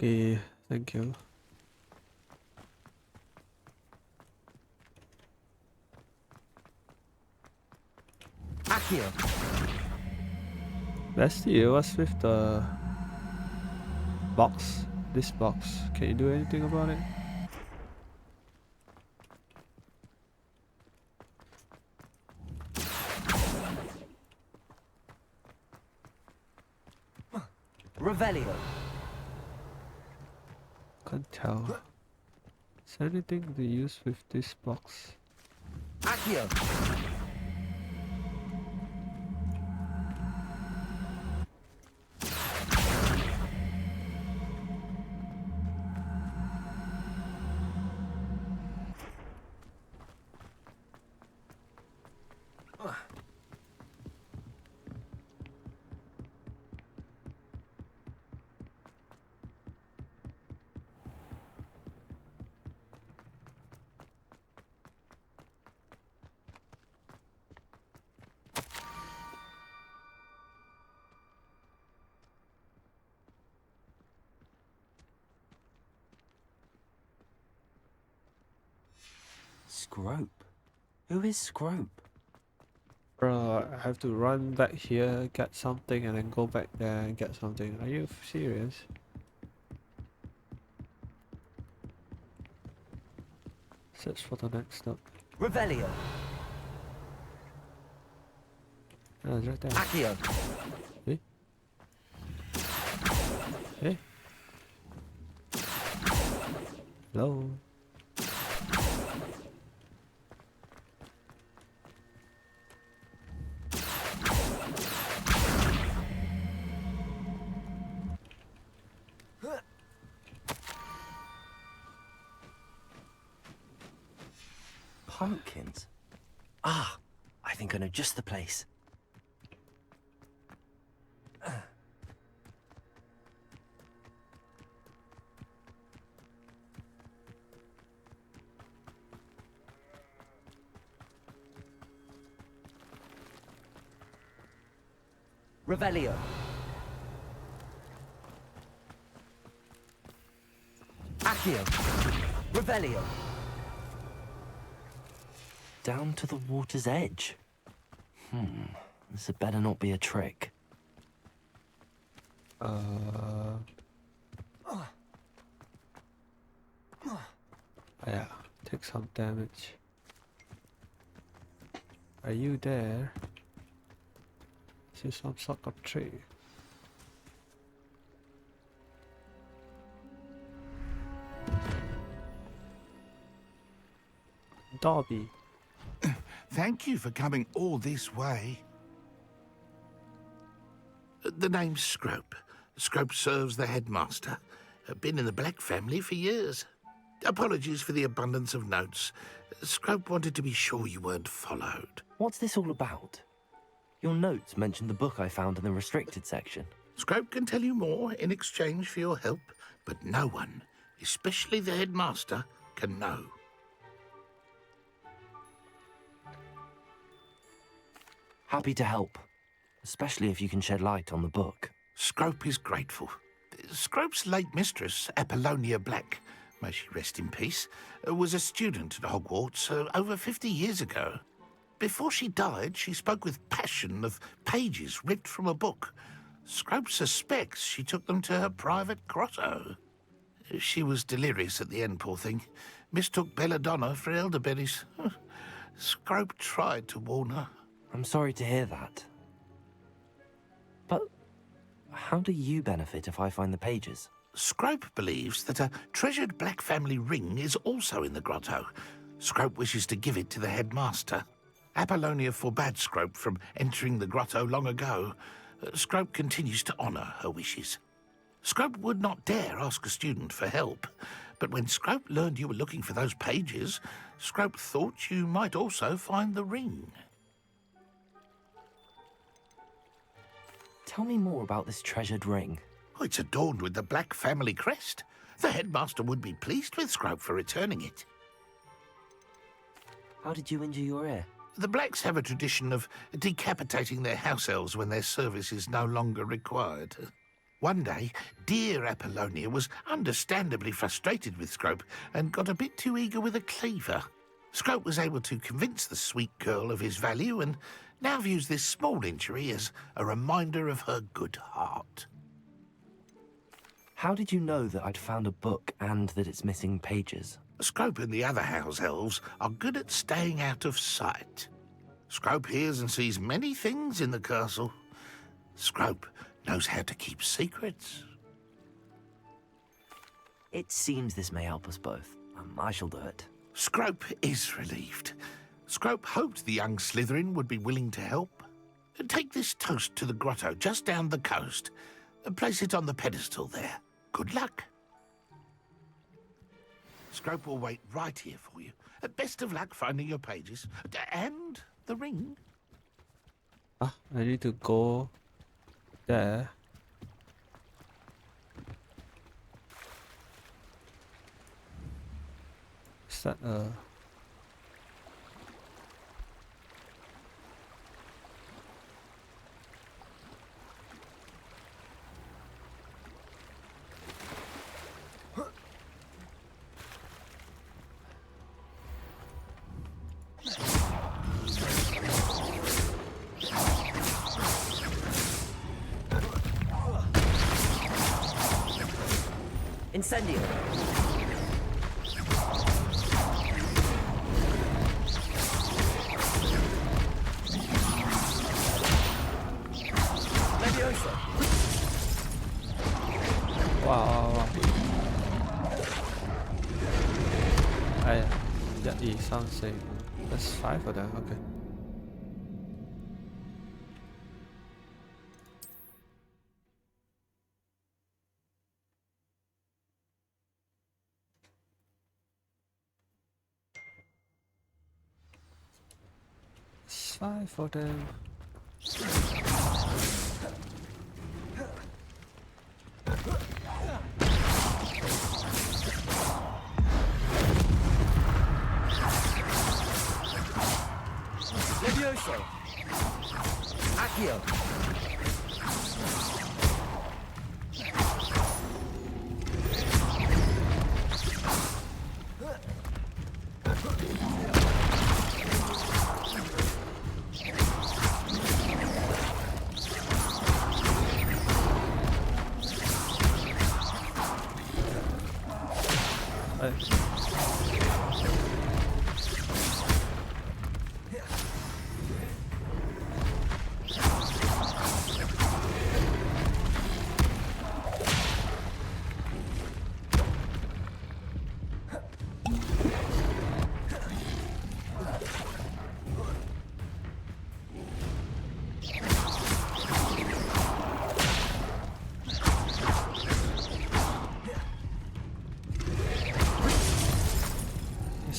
Speaker 2: Okay, thank you.
Speaker 18: Accio.
Speaker 2: Bestie, what's with the box? This box. Can you do anything about it?
Speaker 18: Revelio.
Speaker 2: Can't tell. Is there anything to use with this box?
Speaker 18: Accio.
Speaker 8: Scrope? Who is Scrope?
Speaker 2: Bro, I have to run back here, get something, and then go back there and get something. Are you serious? Search for the next stop.
Speaker 18: Revelio.
Speaker 2: Oh, it's right there.
Speaker 18: Accio.
Speaker 2: Eh? Eh? Hello?
Speaker 8: Pumpkins? Ah, I think I know just the place.
Speaker 18: Revelio. Accio. Revelio.
Speaker 8: Down to the water's edge. This had better not be a trick.
Speaker 2: Yeah, take some damage. Are you there? This is some sort of tree. Dobby.
Speaker 13: Thank you for coming all this way. The name's Scrope. Scrope serves the headmaster. Been in the Black family for years. Apologies for the abundance of notes. Scrope wanted to be sure you weren't followed.
Speaker 8: What's this all about? Your notes mentioned the book I found in the restricted section.
Speaker 13: Scrope can tell you more in exchange for your help, but no one, especially the headmaster, can know.
Speaker 8: Happy to help, especially if you can shed light on the book.
Speaker 13: Scrope is grateful. Scrope's late mistress, Apollonia Black, may she rest in peace, was a student at Hogwarts over 50 years ago. Before she died, she spoke with passion of pages ripped from a book. Scrope suspects she took them to her private grotto. She was delirious at the end, poor thing. Mistook belladonna for elderberries. Scrope tried to warn her.
Speaker 8: I'm sorry to hear that. But how do you benefit if I find the pages?
Speaker 13: Scrope believes that a treasured black family ring is also in the grotto. Scrope wishes to give it to the headmaster. Apollonia forbade Scrope from entering the grotto long ago. Scrope continues to honour her wishes. Scrope would not dare ask a student for help, but when Scrope learned you were looking for those pages, Scrope thought you might also find the ring.
Speaker 8: Tell me more about this treasured ring.
Speaker 13: Oh, it's adorned with the black family crest. The headmaster would be pleased with Scrope for returning it.
Speaker 8: How did you injure your ear?
Speaker 13: The blacks have a tradition of decapitating their house elves when their service is no longer required. One day, dear Apollonia was understandably frustrated with Scrope and got a bit too eager with a cleaver. Scrope was able to convince the sweet girl of his value and now views this small injury as a reminder of her good heart.
Speaker 8: How did you know that I'd found a book and that it's missing pages?
Speaker 13: Scrope and the other house elves are good at staying out of sight. Scrope hears and sees many things in the castle. Scrope knows how to keep secrets.
Speaker 8: It seems this may help us both. I shall do it.
Speaker 13: Scrope is relieved. Scrope hoped the young Slytherin would be willing to help. Take this toast to the grotto just down the coast and place it on the pedestal there. Good luck. Scrope will wait right here for you. Best of luck finding your pages. And the ring.
Speaker 2: Ah, I need to go there. Is that
Speaker 18: Incendio. Leviosa.
Speaker 2: Wow. 哎呀，1、2、3、4、5 That's 5 of them, okay. It's 5 for them.
Speaker 18: Levioso. Accio.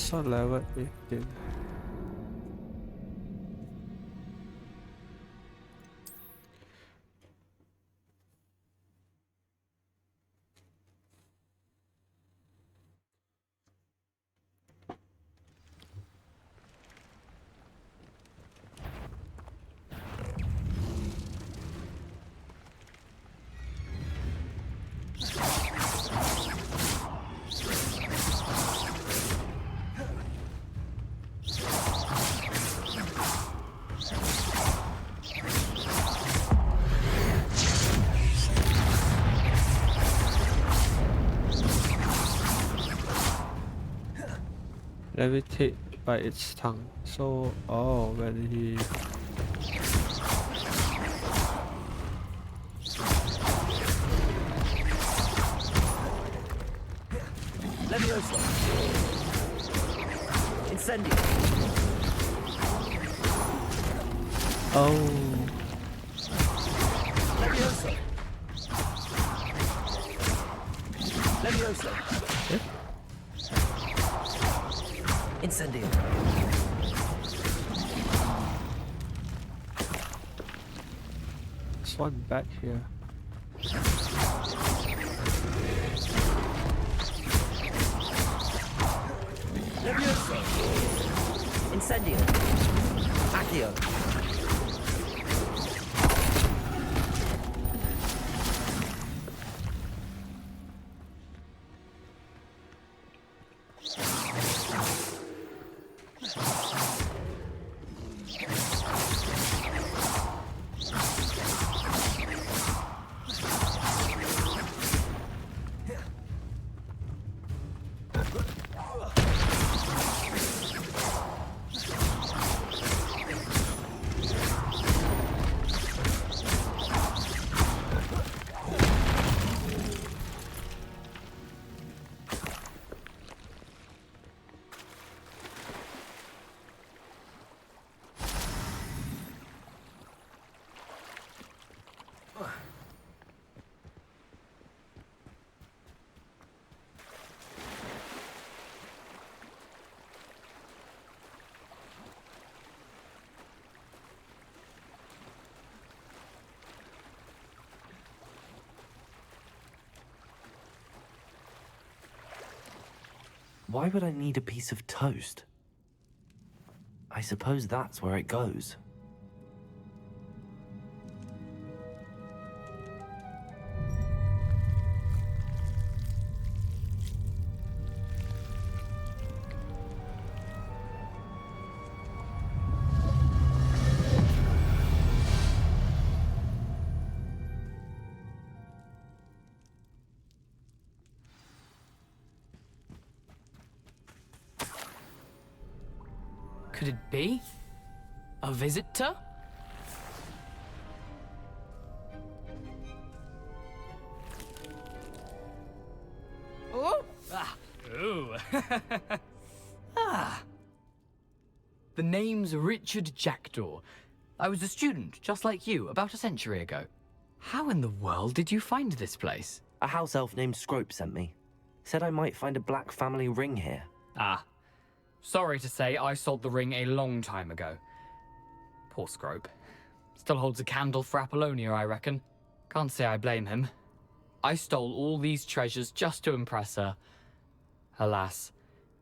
Speaker 18: So level 18.
Speaker 2: levitate by its tongue. So, oh, when he...
Speaker 14: Levioso. Incendio.
Speaker 2: Oh.
Speaker 14: Levioso. Levioso. Incendio.
Speaker 2: There's one back here.
Speaker 14: Levioso. Incendio. Accio.
Speaker 8: Why would I need a piece of toast? I suppose that's where it goes.
Speaker 5: Could it be? A visitor? Oh! Ah! Ooh! Ah! The name's Richard Jackdaw. I was a student, just like you, about a century ago. How in the world did you find this place?
Speaker 8: A house elf named Scrope sent me. Said I might find a black family ring here.
Speaker 5: Ah. Sorry to say, I sold the ring a long time ago. Poor Scrope. Still holds a candle for Apollonia, I reckon. Can't say I blame him. I stole all these treasures just to impress her. Alas,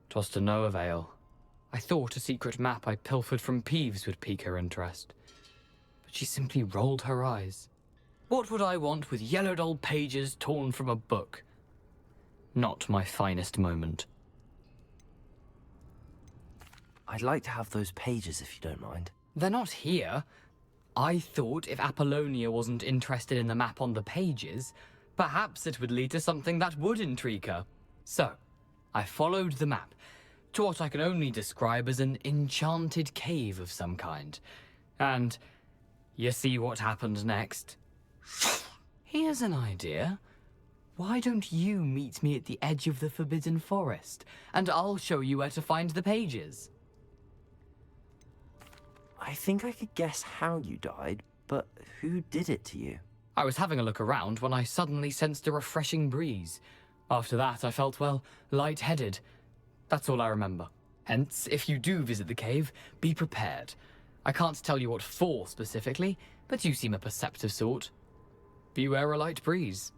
Speaker 5: 'twas to no avail. I thought a secret map I pilfered from Peeves would pique her interest. But she simply rolled her eyes. What would I want with yellowed old pages torn from a book? Not my finest moment.
Speaker 8: I'd like to have those pages if you don't mind.
Speaker 5: They're not here. I thought if Apollonia wasn't interested in the map on the pages, perhaps it would lead to something that would intrigue her. So, I followed the map to what I can only describe as an enchanted cave of some kind. And you see what happened next? Here's an idea. Why don't you meet me at the edge of the Forbidden Forest, and I'll show you where to find the pages?
Speaker 8: I think I could guess how you died, but who did it to you?
Speaker 5: I was having a look around when I suddenly sensed a refreshing breeze. After that, I felt, well, lightheaded. That's all I remember. Hence, if you do visit the cave, be prepared. I can't tell you what for specifically, but you seem a perceptive sort. Beware a light breeze.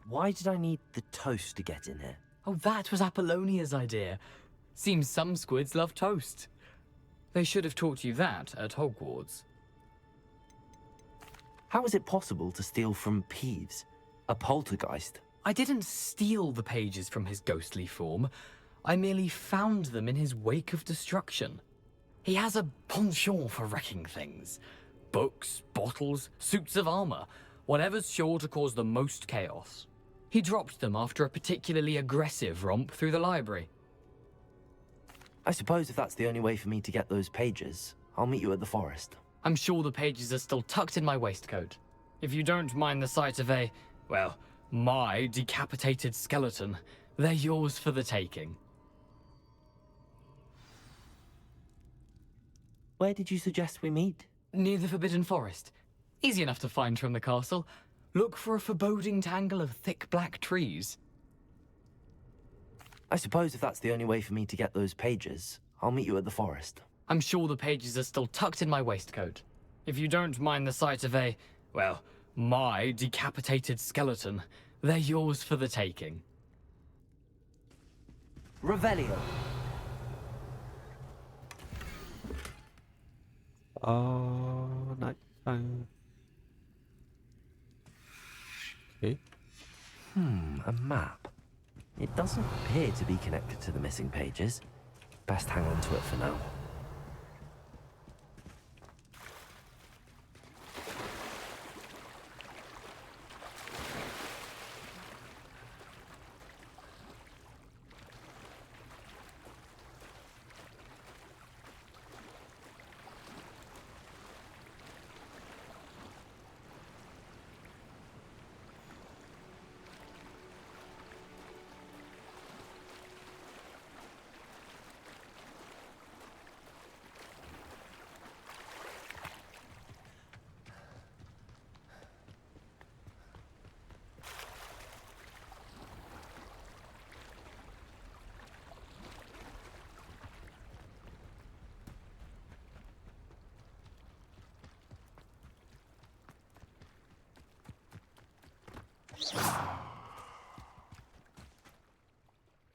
Speaker 8: Why did I need the toast to get in here?
Speaker 5: Oh, that was Apollonia's idea. Seems some squids love toast. They should have taught you that at Hogwarts.
Speaker 8: How is it possible to steal from Peeves, a poltergeist?
Speaker 5: I didn't steal the pages from his ghostly form. I merely found them in his wake of destruction. He has a penchant for wrecking things. Books, bottles, suits of armor, whatever's sure to cause the most chaos. He dropped them after a particularly aggressive romp through the library.
Speaker 8: I suppose if that's the only way for me to get those pages, I'll meet you at the forest.
Speaker 5: I'm sure the pages are still tucked in my waistcoat. If you don't mind the sight of a, well, my decapitated skeleton, they're yours for the taking.
Speaker 8: Where did you suggest we meet?
Speaker 5: Near the Forbidden Forest. Easy enough to find from the castle. Look for a foreboding tangle of thick black trees.
Speaker 8: I suppose if that's the only way for me to get those pages, I'll meet you at the forest.
Speaker 5: I'm sure the pages are still tucked in my waistcoat. If you don't mind the sight of a, well, my decapitated skeleton, they're yours for the taking.
Speaker 8: Revelio.
Speaker 2: Oh, night time. Okay.
Speaker 8: A map. It doesn't appear to be connected to the missing pages. Best hang on to it for now.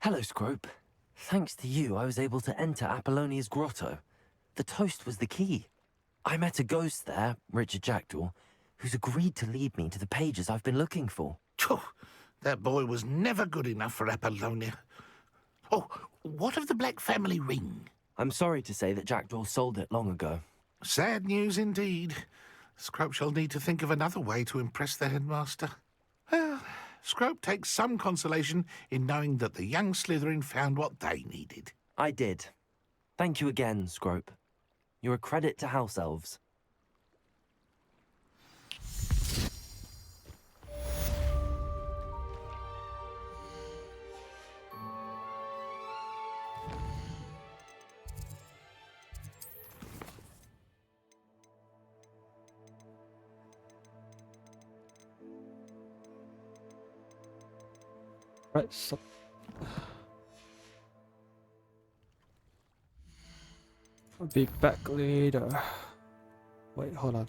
Speaker 8: Hello, Scrope. Thanks to you, I was able to enter Apollonia's grotto. The toast was the key. I met a ghost there, Richard Jackdaw, who's agreed to lead me to the pages I've been looking for.
Speaker 13: That boy was never good enough for Apollonia. Oh, what of the Black family ring?
Speaker 8: I'm sorry to say that Jackdaw sold it long ago.
Speaker 13: Sad news indeed. Scrope shall need to think of another way to impress the headmaster. Well, Scrope takes some consolation in knowing that the young Slytherin found what they needed.
Speaker 8: I did. Thank you again, Scrope. You're a credit to House Elves.
Speaker 2: Right, so I'll be back later. Wait, hold on.